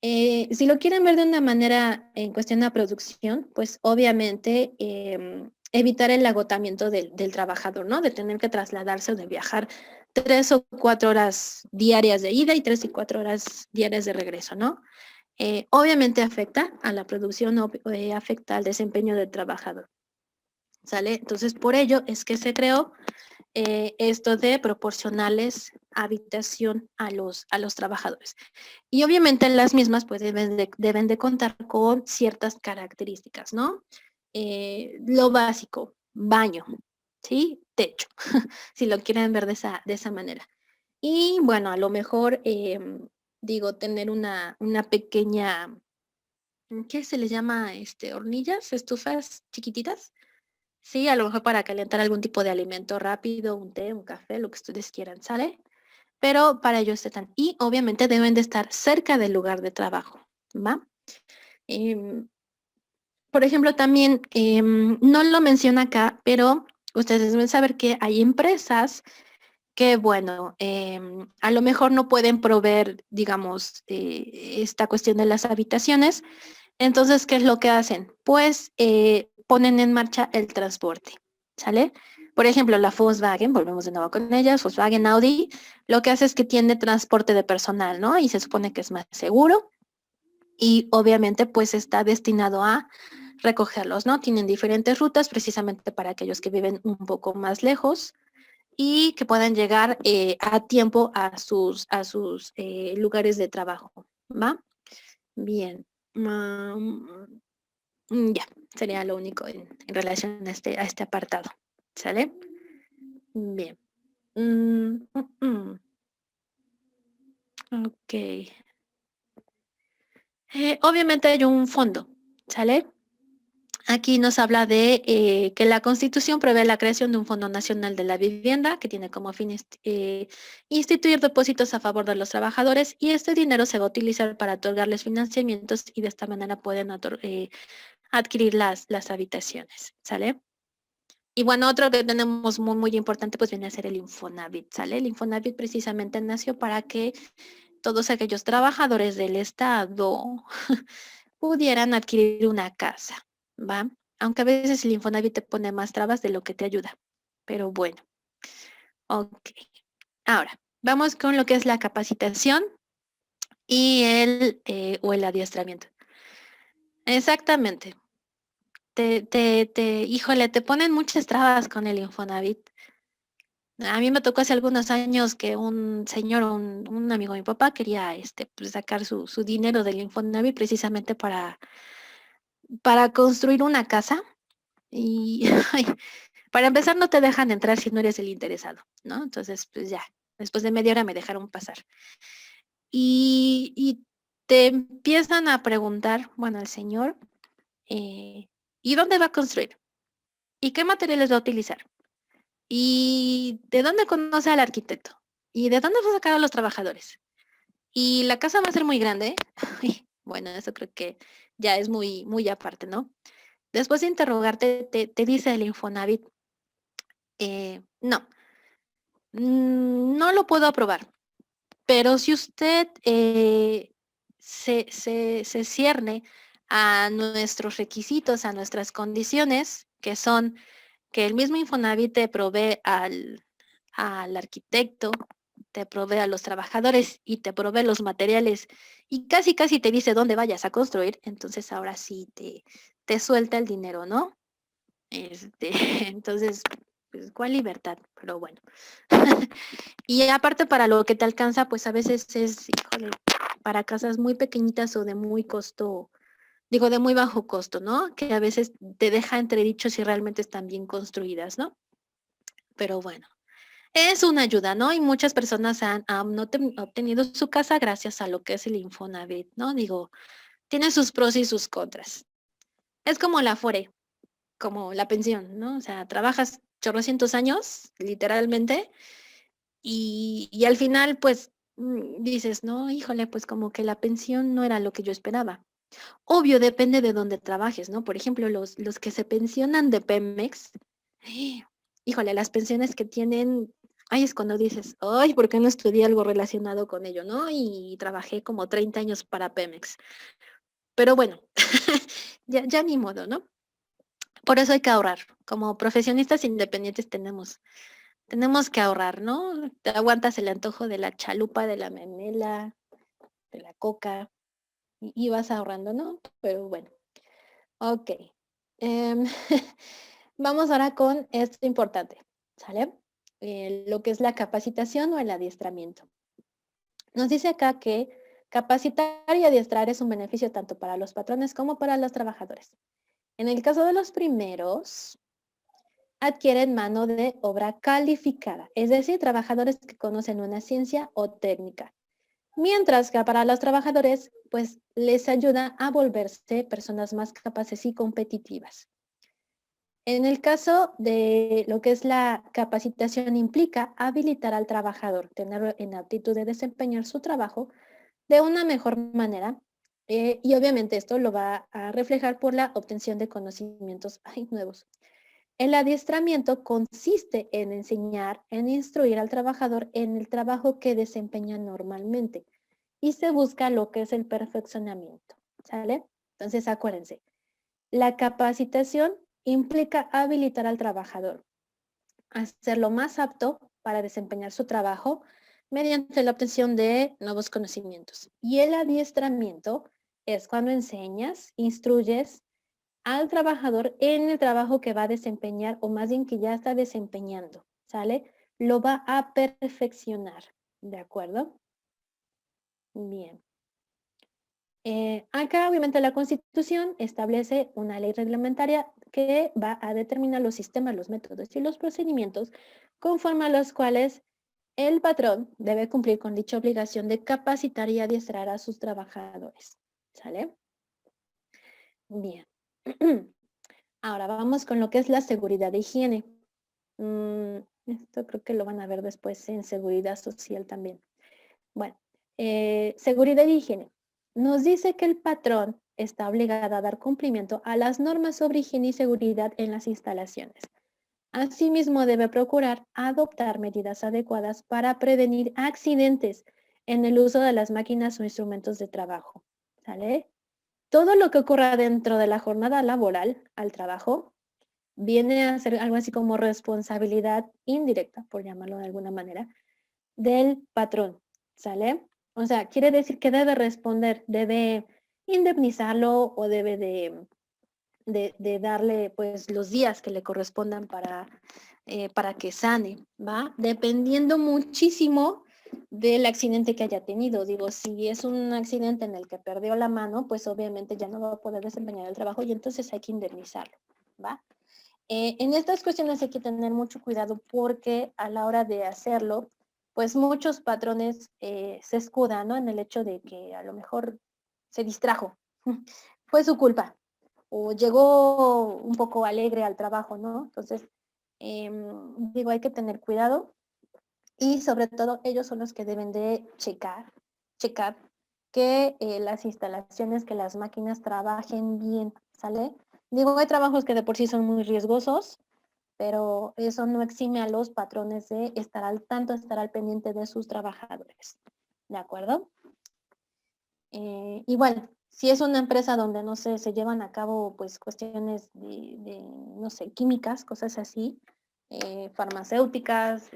Si lo quieren ver de una manera en cuestión de producción, pues obviamente evitar el agotamiento del trabajador, ¿no? De tener que trasladarse o de viajar 3 o 4 horas diarias de ida y 3 y 4 horas diarias de regreso, ¿no? Obviamente afecta a la producción, afecta al desempeño del trabajador, ¿sale? Entonces, por ello es que se creó esto de proporcionarles habitación a los trabajadores. Y obviamente las mismas pues deben de contar con ciertas características, ¿no? Lo básico, baño, ¿sí? Techo, si lo quieren ver de esa manera. Y bueno, a lo mejor, digo, tener una pequeña, ¿qué se les llama? Hornillas, estufas chiquititas. Sí, a lo mejor para calentar algún tipo de alimento rápido, un té, un café, lo que ustedes quieran, ¿sale? Pero para ello están. Y obviamente deben de estar cerca del lugar de trabajo, ¿va? Em, por ejemplo, también, no lo menciona acá, pero ustedes deben saber que hay empresas que, bueno, a lo mejor no pueden proveer, digamos, esta cuestión de las habitaciones. Entonces, ¿qué es lo que hacen? Pues ponen en marcha el transporte, ¿sale? Por ejemplo, la Volkswagen, volvemos de nuevo con ellas, Volkswagen, Audi, lo que hace es que tiene transporte de personal, ¿no? Y se supone que es más seguro y obviamente pues está destinado a recogerlos, ¿no? Tienen diferentes rutas precisamente para aquellos que viven un poco más lejos y que puedan llegar a tiempo a sus lugares de trabajo, ¿va? Bien. Ya, sería lo único en relación a este apartado. ¿Sale? Bien. Ok. Obviamente hay un fondo, ¿sale? Aquí nos habla de que la Constitución prevé la creación de un Fondo Nacional de la Vivienda que tiene como fin instituir depósitos a favor de los trabajadores y este dinero se va a utilizar para otorgarles financiamientos y de esta manera pueden adquirir las habitaciones, ¿sale? Y bueno, otro que tenemos muy, muy importante pues viene a ser el Infonavit, ¿sale? El Infonavit precisamente nació para que todos aquellos trabajadores del Estado pudieran adquirir una casa, ¿va? Aunque a veces el Infonavit te pone más trabas de lo que te ayuda. Pero bueno, ok. Ahora, vamos con lo que es la capacitación y el adiestramiento. Exactamente. Híjole, te ponen muchas trabas con el Infonavit. A mí me tocó hace algunos años que un señor, un amigo de mi papá, quería pues, sacar su dinero del Infonavit precisamente para construir una casa. Y ay, para empezar, no te dejan entrar si no eres el interesado, ¿no? Entonces, pues ya, después de media hora me dejaron pasar. Y te empiezan a preguntar, bueno, el señor, ¿y dónde va a construir? ¿Y qué materiales va a utilizar? ¿Y de dónde conoce al arquitecto? ¿Y de dónde va a sacar a los trabajadores? ¿Y la casa va a ser muy grande? Ay, bueno, eso creo que ya es muy, muy aparte, ¿no? Después de interrogarte, te dice el Infonavit, no, no lo puedo aprobar, pero si usted se cierne a nuestros requisitos, a nuestras condiciones, que son que el mismo Infonavit te provee al arquitecto, te provee a los trabajadores y te provee los materiales y casi casi te dice dónde vayas a construir, entonces ahora sí te suelta el dinero, ¿no? Entonces, pues, ¿cuál libertad? Pero bueno. Y aparte para lo que te alcanza, pues a veces es, híjole, para casas muy pequeñitas o de muy costo, digo, de muy bajo costo, ¿no? Que a veces te deja entredicho si realmente están bien construidas, ¿no? Pero bueno, es una ayuda, ¿no? Y muchas personas han obtenido su casa gracias a lo que es el Infonavit, ¿no? Digo, tiene sus pros y sus contras. Es como la Afore, como la pensión, ¿no? O sea, trabajas chorrocientos años, literalmente, y al final, pues, dices, no, híjole, pues como que la pensión no era lo que yo esperaba. Obvio, depende de dónde trabajes, ¿no? Por ejemplo, los que se pensionan de Pemex, híjole, las pensiones que tienen, ay, es cuando dices, ay, ¿por qué no estudié algo relacionado con ello, no? Y trabajé como 30 años para Pemex. Pero bueno, ya ni modo, ¿no? Por eso hay que ahorrar. Como profesionistas independientes tenemos que ahorrar, ¿no? Te aguantas el antojo de la chalupa, de la memela, de la coca y vas ahorrando, ¿no? Pero bueno, ok. Em, vamos ahora con esto importante, ¿sale? Lo que es la capacitación o el adiestramiento. Nos dice acá que capacitar y adiestrar es un beneficio tanto para los patrones como para los trabajadores. En el caso de los primeros, adquieren mano de obra calificada, es decir, trabajadores que conocen una ciencia o técnica. Mientras que para los trabajadores, pues les ayuda a volverse personas más capaces y competitivas. En el caso de lo que es la capacitación implica habilitar al trabajador, tenerlo en aptitud de desempeñar su trabajo de una mejor manera y obviamente esto lo va a reflejar por la obtención de conocimientos nuevos. El adiestramiento consiste en enseñar, en instruir al trabajador en el trabajo que desempeña normalmente y se busca lo que es el perfeccionamiento, ¿sale? Entonces, acuérdense, la capacitación implica habilitar al trabajador, hacerlo más apto para desempeñar su trabajo mediante la obtención de nuevos conocimientos. Y el adiestramiento es cuando enseñas, instruyes al trabajador en el trabajo que va a desempeñar o más bien que ya está desempeñando, ¿sale? Lo va a perfeccionar, ¿de acuerdo? Bien. Acá obviamente la Constitución establece una ley reglamentaria que va a determinar los sistemas, los métodos y los procedimientos conforme a los cuales el patrón debe cumplir con dicha obligación de capacitar y adiestrar a sus trabajadores, ¿sale? Bien. Ahora vamos con lo que es la seguridad de higiene. Esto creo que lo van a ver después en seguridad social también. Bueno, seguridad y higiene. Nos dice que el patrón está obligado a dar cumplimiento a las normas sobre higiene y seguridad en las instalaciones. Asimismo, debe procurar adoptar medidas adecuadas para prevenir accidentes en el uso de las máquinas o instrumentos de trabajo. ¿Sale? Todo lo que ocurra dentro de la jornada laboral al trabajo viene a ser algo así como responsabilidad indirecta, por llamarlo de alguna manera, del patrón, ¿sale? O sea, quiere decir que debe responder, debe indemnizarlo o debe de darle pues los días que le correspondan para que sane, ¿va? Dependiendo muchísimo del accidente que haya tenido. Digo, si es un accidente en el que perdió la mano, pues obviamente ya no va a poder desempeñar el trabajo y entonces hay que indemnizarlo, ¿va? En estas cuestiones hay que tener mucho cuidado porque a la hora de hacerlo, pues muchos patrones se escudan, ¿no? En el hecho de que a lo mejor se distrajo. Fue su culpa o llegó un poco alegre al trabajo, ¿no? Entonces, digo, hay que tener cuidado y sobre todo ellos son los que deben de checar que las instalaciones, que las máquinas trabajen bien, ¿sale? Digo, hay trabajos que de por sí son muy riesgosos, pero eso no exime a los patrones de estar al tanto, estar al pendiente de sus trabajadores, ¿de acuerdo? Igual, si es una empresa donde, no sé, se llevan a cabo pues cuestiones no sé, químicas, cosas así, farmacéuticas,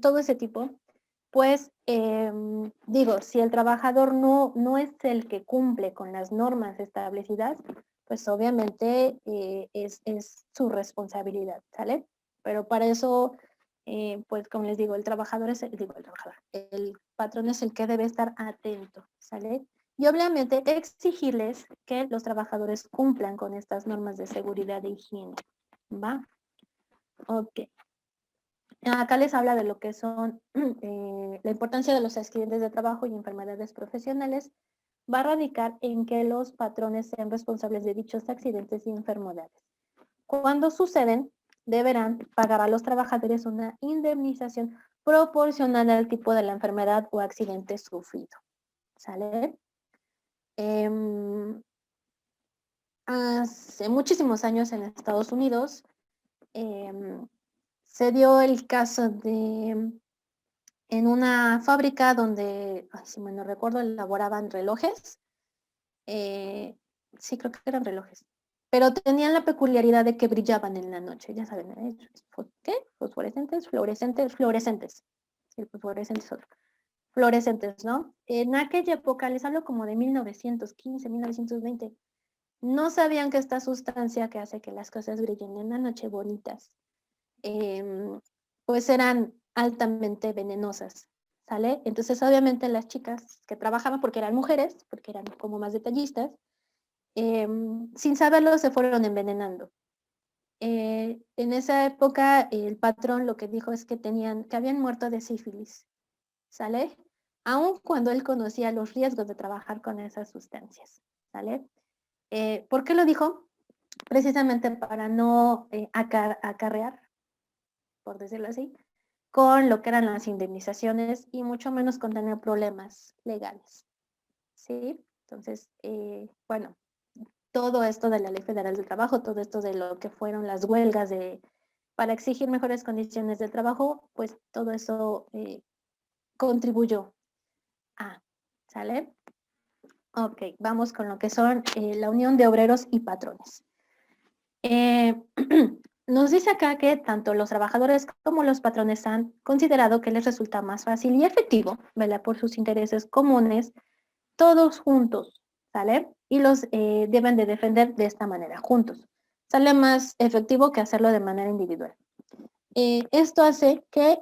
todo ese tipo, pues digo, si el trabajador no es el que cumple con las normas establecidas, pues obviamente es su responsabilidad, ¿sale? Pero para eso, pues como les digo, el trabajador es, el patrón es el que debe estar atento, ¿sale? Y obviamente exigirles que los trabajadores cumplan con estas normas de seguridad e higiene, ¿va? Ok. Acá les habla de lo que son la importancia de los accidentes de trabajo y enfermedades profesionales. Va a radicar en que los patrones sean responsables de dichos accidentes y enfermedades. Cuando suceden, deberán pagar a los trabajadores una indemnización proporcional al tipo de la enfermedad o accidente sufrido. ¿Sale? Hace muchísimos años en Estados Unidos se dio el caso de en una fábrica donde, si me no recuerdo, elaboraban relojes. Sí, creo que eran relojes. Pero tenían la peculiaridad de que brillaban en la noche, ya saben, ¿qué? Fosforescentes, fluorescentes. Sí, fosforescentes, fluorescentes, ¿no? En aquella época, les hablo como de 1915, 1920, no sabían que esta sustancia que hace que las cosas brillen en la noche bonitas, pues eran altamente venenosas, ¿sale? Entonces, obviamente las chicas que trabajaban, porque eran mujeres, porque eran como más detallistas, sin saberlo se fueron envenenando. En esa época el patrón lo que dijo es que habían muerto de sífilis, ¿sale? Aun cuando él conocía los riesgos de trabajar con esas sustancias, ¿sale? ¿Por qué lo dijo? Precisamente para no acarrear, por decirlo así, con lo que eran las indemnizaciones y mucho menos con tener problemas legales, ¿sí? Entonces, bueno, todo esto de la Ley Federal del Trabajo, todo esto de lo que fueron las huelgas para exigir mejores condiciones de trabajo, pues todo eso contribuyó a, ¿sale? Ok, vamos con lo que son la unión de obreros y patrones. Nos dice acá que tanto los trabajadores como los patrones han considerado que les resulta más fácil y efectivo velar por sus intereses comunes todos juntos, ¿sale? Y los deben de defender de esta manera, juntos. Sale más efectivo que hacerlo de manera individual. Esto hace que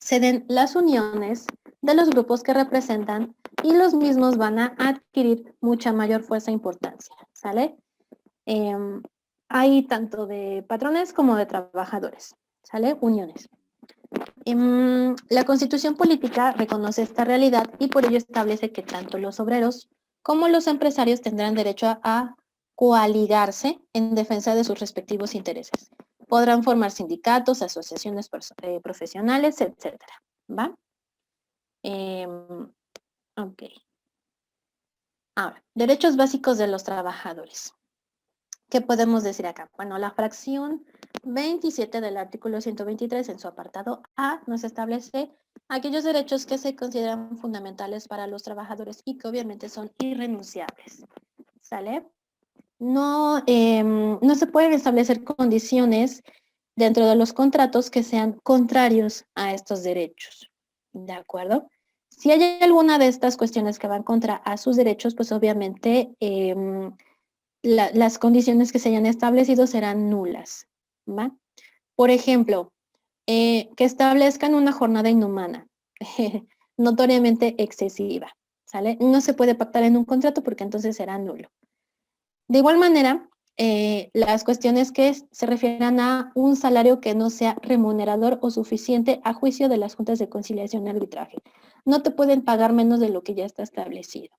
se den las uniones de los grupos que representan y los mismos van a adquirir mucha mayor fuerza e importancia, ¿sale? Hay tanto de patrones como de trabajadores, ¿sale? Uniones. La Constitución Política reconoce esta realidad y por ello establece que tanto los obreros como los empresarios tendrán derecho a coaligarse en defensa de sus respectivos intereses. Podrán formar sindicatos, asociaciones profesionales, etcétera, ¿va? Ok. Ahora, derechos básicos de los trabajadores. ¿Qué podemos decir acá? Bueno, la fracción 27 del artículo 123 en su apartado A nos establece aquellos derechos que se consideran fundamentales para los trabajadores y que obviamente son irrenunciables. ¿Sale? No, no se pueden establecer condiciones dentro de los contratos que sean contrarios a estos derechos. ¿De acuerdo? Si hay alguna de estas cuestiones que van contra a sus derechos, pues obviamente las condiciones que se hayan establecido serán nulas. ¿Va? Por ejemplo, que establezcan una jornada inhumana, notoriamente excesiva. ¿Sale? No se puede pactar en un contrato porque entonces será nulo. De igual manera, las cuestiones que se refieran a un salario que no sea remunerador o suficiente a juicio de las juntas de conciliación y arbitraje. No te pueden pagar menos de lo que ya está establecido.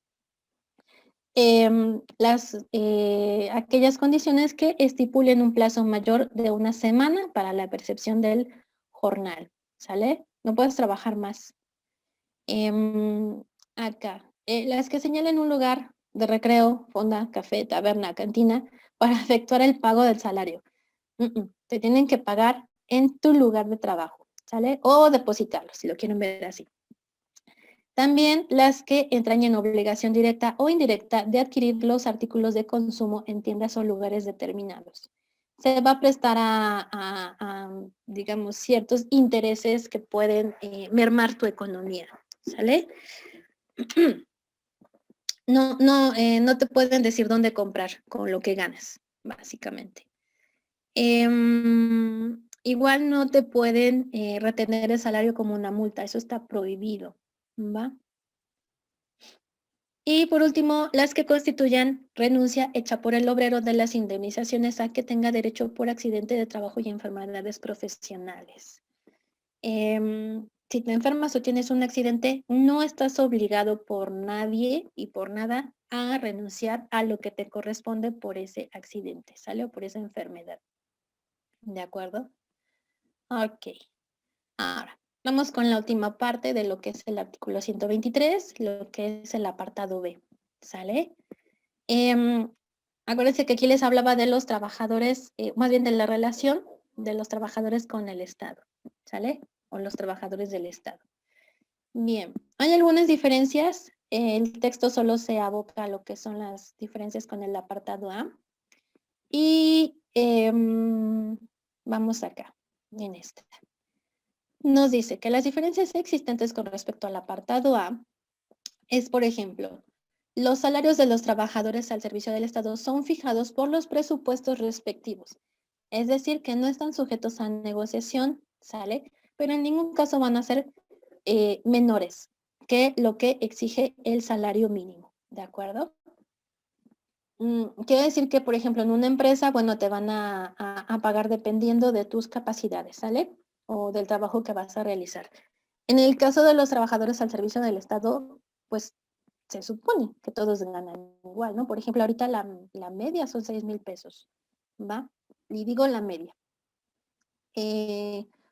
Aquellas condiciones que estipulen un plazo mayor de una semana para la percepción del jornal, ¿sale? No puedes trabajar más. Acá, las que señalen un lugar de recreo, fonda, café, taberna, cantina, para efectuar el pago del salario. Te tienen que pagar en tu lugar de trabajo, ¿sale? O depositarlo, si lo quieren ver así. También las que entrañen obligación directa o indirecta de adquirir los artículos de consumo en tiendas o lugares determinados. Se va a prestar a digamos, ciertos intereses que pueden mermar tu economía, ¿sale? No te pueden decir dónde comprar con lo que ganas, básicamente. Igual no te pueden retener el salario como una multa, eso está prohibido, ¿va? Y por último, las que constituyan renuncia hecha por el obrero de las indemnizaciones a que tenga derecho por accidente de trabajo y enfermedades profesionales. Si te enfermas o tienes un accidente, no estás obligado por nadie y por nada a renunciar a lo que te corresponde por ese accidente, ¿sale? O por esa enfermedad. ¿De acuerdo? Ok. Ahora, vamos con la última parte de lo que es el artículo 123, lo que es el apartado B, ¿sale? Acuérdense que aquí les hablaba de los trabajadores, más bien de la relación de los trabajadores con el Estado, ¿sale? O los trabajadores del Estado. Bien, hay algunas diferencias. El texto solo se aboca a lo que son las diferencias con el apartado A. Y vamos acá, en esta. Nos dice que las diferencias existentes con respecto al apartado A es, por ejemplo, los salarios de los trabajadores al servicio del Estado son fijados por los presupuestos respectivos. Es decir, que no están sujetos a negociación, ¿sale? Pero en ningún caso van a ser menores que lo que exige el salario mínimo, ¿de acuerdo? Quiere decir que, por ejemplo, en una empresa, bueno, te van a pagar dependiendo de tus capacidades, ¿sale? O del trabajo que vas a realizar. En el caso de los trabajadores al servicio del Estado, pues se supone que todos ganan igual, ¿no? Por ejemplo, ahorita la media son 6,000 pesos, ¿va? Y digo la media.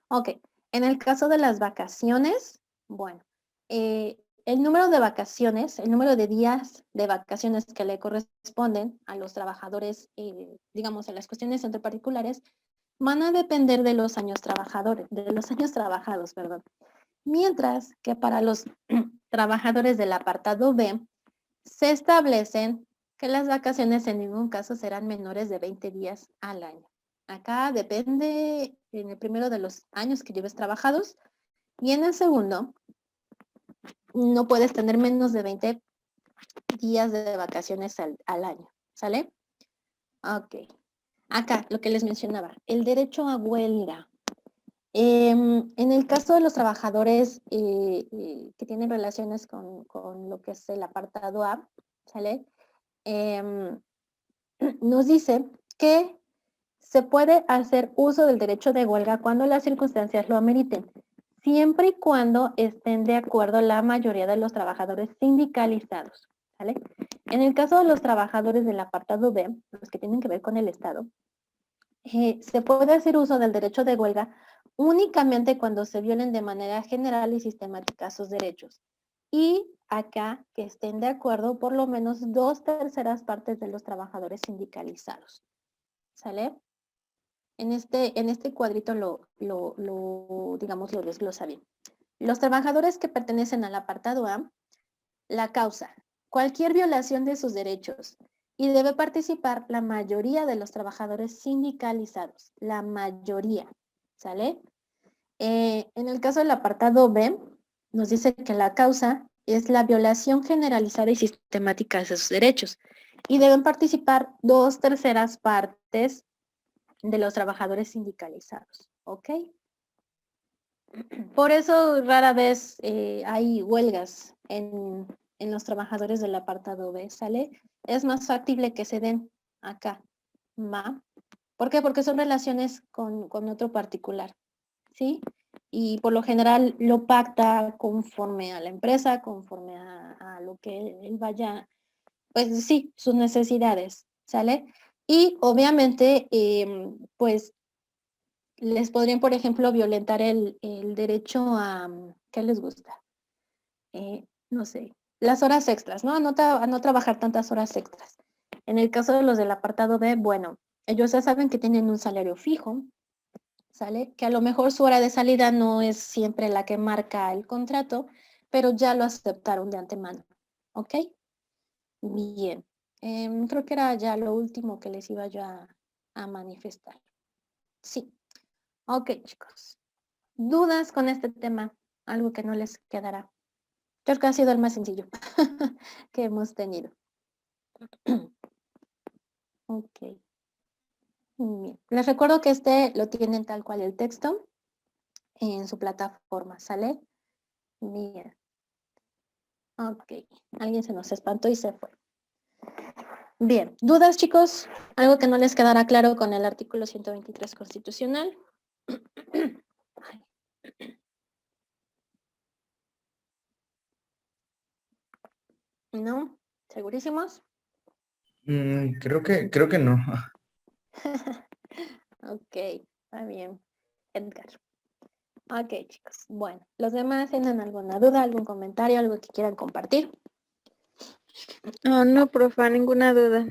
Ok, en el caso de las vacaciones, bueno, el número de vacaciones, el número de días de vacaciones que le corresponden a los trabajadores, digamos, en las cuestiones entre particulares, van a depender de los años trabajados, perdón. Mientras que para los trabajadores del apartado B, se establecen que las vacaciones en ningún caso serán menores de 20 días al año. Acá depende en el primero de los años que lleves trabajados y en el segundo no puedes tener menos de 20 días de vacaciones al año, ¿sale? Ok. Acá, lo que les mencionaba, el derecho a huelga. En el caso de los trabajadores que tienen relaciones con lo que es el apartado A, ¿sale? Nos dice que se puede hacer uso del derecho de huelga cuando las circunstancias lo ameriten, siempre y cuando estén de acuerdo la mayoría de los trabajadores sindicalizados, ¿vale? En el caso de los trabajadores del apartado B, los que tienen que ver con el Estado, se puede hacer uso del derecho de huelga únicamente cuando se violen de manera general y sistemática sus derechos. Y acá que estén de acuerdo por lo menos 2/3 partes de los trabajadores sindicalizados. ¿Sale? En este cuadrito digamos, lo desglosa bien. Los trabajadores que pertenecen al apartado A, la causa, cualquier violación de sus derechos, y debe participar la mayoría de los trabajadores sindicalizados, la mayoría, ¿sale? En el caso del apartado B, nos dice que la causa es la violación generalizada y sistemática de sus derechos y deben participar 2/3 partes de los trabajadores sindicalizados, ¿ok? Por eso rara vez hay huelgas en los trabajadores del apartado B, ¿sale? Es más factible que se den acá, ¿va? ¿Por qué? Porque son relaciones con otro particular, ¿sí? Y por lo general lo pacta conforme a la empresa, conforme a lo que él vaya, pues sí, sus necesidades, ¿sale? Y obviamente, pues les podrían, por ejemplo, violentar el derecho a, ¿qué les gusta? No sé, las horas extras, ¿no? A no trabajar tantas horas extras. En el caso de los del apartado B, bueno, ellos ya saben que tienen un salario fijo, ¿sale? Que a lo mejor su hora de salida no es siempre la que marca el contrato, pero ya lo aceptaron de antemano, ¿ok? Bien, creo que era ya lo último que les iba yo a manifestar. Sí, ok, chicos. ¿Dudas con este tema? Algo que no les quedará. Creo que ha sido el más sencillo que hemos tenido. Ok. Bien. Les recuerdo que este lo tienen tal cual el texto en su plataforma, ¿sale? Bien. Ok. Alguien se nos espantó y se fue. Bien. ¿Dudas, chicos? ¿Algo que no les quedará claro con el artículo 123 constitucional? ¿No? ¿Segurísimos? Creo que no. Ok, está bien. Edgar. Ok, chicos. Bueno, ¿los demás tienen alguna duda, algún comentario, algo que quieran compartir? No, profa, ninguna duda.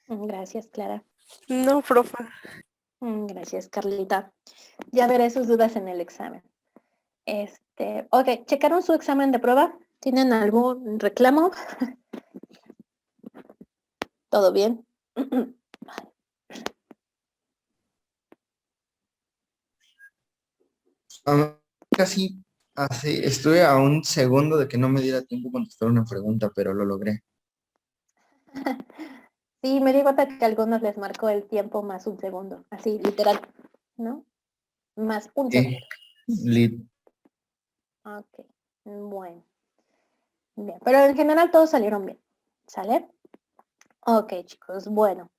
Gracias, Clara. No, profa. Gracias, Carlita. Ya veré sus dudas en el examen. Ok, ¿checaron su examen de prueba? ¿Tienen algún reclamo? ¿Todo bien? Casi estuve a un segundo de que no me diera tiempo contestar una pregunta, pero lo logré. Sí, me di cuenta que a algunos les marcó el tiempo más un segundo, así, literal, ¿no? Más un segundo. Lit. Ok, bueno. Bien, pero en general todos salieron bien, ¿sale? Ok, chicos, bueno.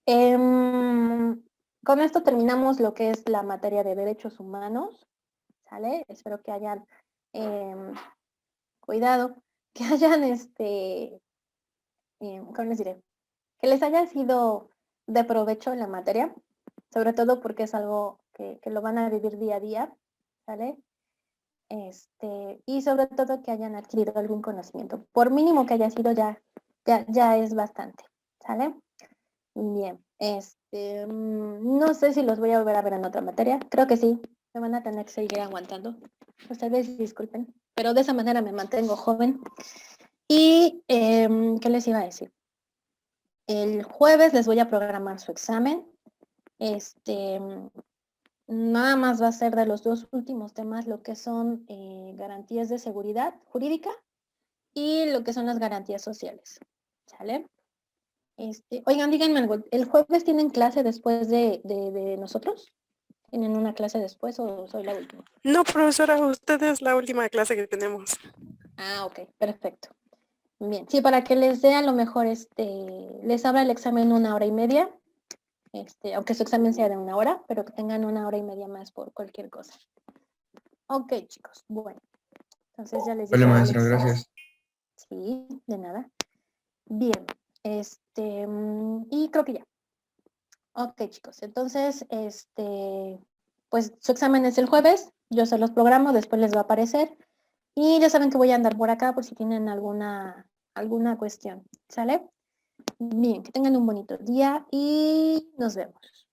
Con esto terminamos lo que es la materia de derechos humanos, ¿sale? Espero que hayan cuidado, que hayan, ¿cómo les diré? Que les haya sido de provecho la materia, sobre todo porque es algo que lo van a vivir día a día, ¿sale? Y sobre todo que hayan adquirido algún conocimiento. Por mínimo que haya sido, ya es bastante, ¿sale? Bien, no sé si los voy a volver a ver en otra materia. Creo que sí, me van a tener que seguir aguantando. Ustedes disculpen, pero de esa manera me mantengo joven. Y, ¿qué les iba a decir? El jueves les voy a programar su examen. Nada más va a ser de los dos últimos temas lo que son garantías de seguridad jurídica y lo que son las garantías sociales. ¿Sale? Oigan, díganme algo. ¿El jueves tienen clase después de nosotros? ¿Tienen una clase después o soy la última? No, profesora, usted es la última clase que tenemos. Ah, ok, perfecto. Bien, sí, para que les dé a lo mejor, les abra el examen 1 hora y media, aunque su examen sea de 1 hora, pero que tengan 1 hora y media más por cualquier cosa. Ok, chicos, bueno, entonces ya les dije. Vale, el maestra, examen. gracias. Sí, de nada. Bien, y creo que ya. Ok, chicos, entonces, pues su examen es el jueves, yo se los programo, después les va a aparecer. Y ya saben que voy a andar por acá por si tienen alguna cuestión, ¿sale? Bien, que tengan un bonito día y nos vemos.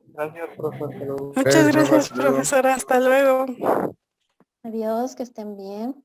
Gracias, profesor. Muchas Gracias, profe, gracias, hasta luego. profesora. Hasta luego. Adiós, que estén bien.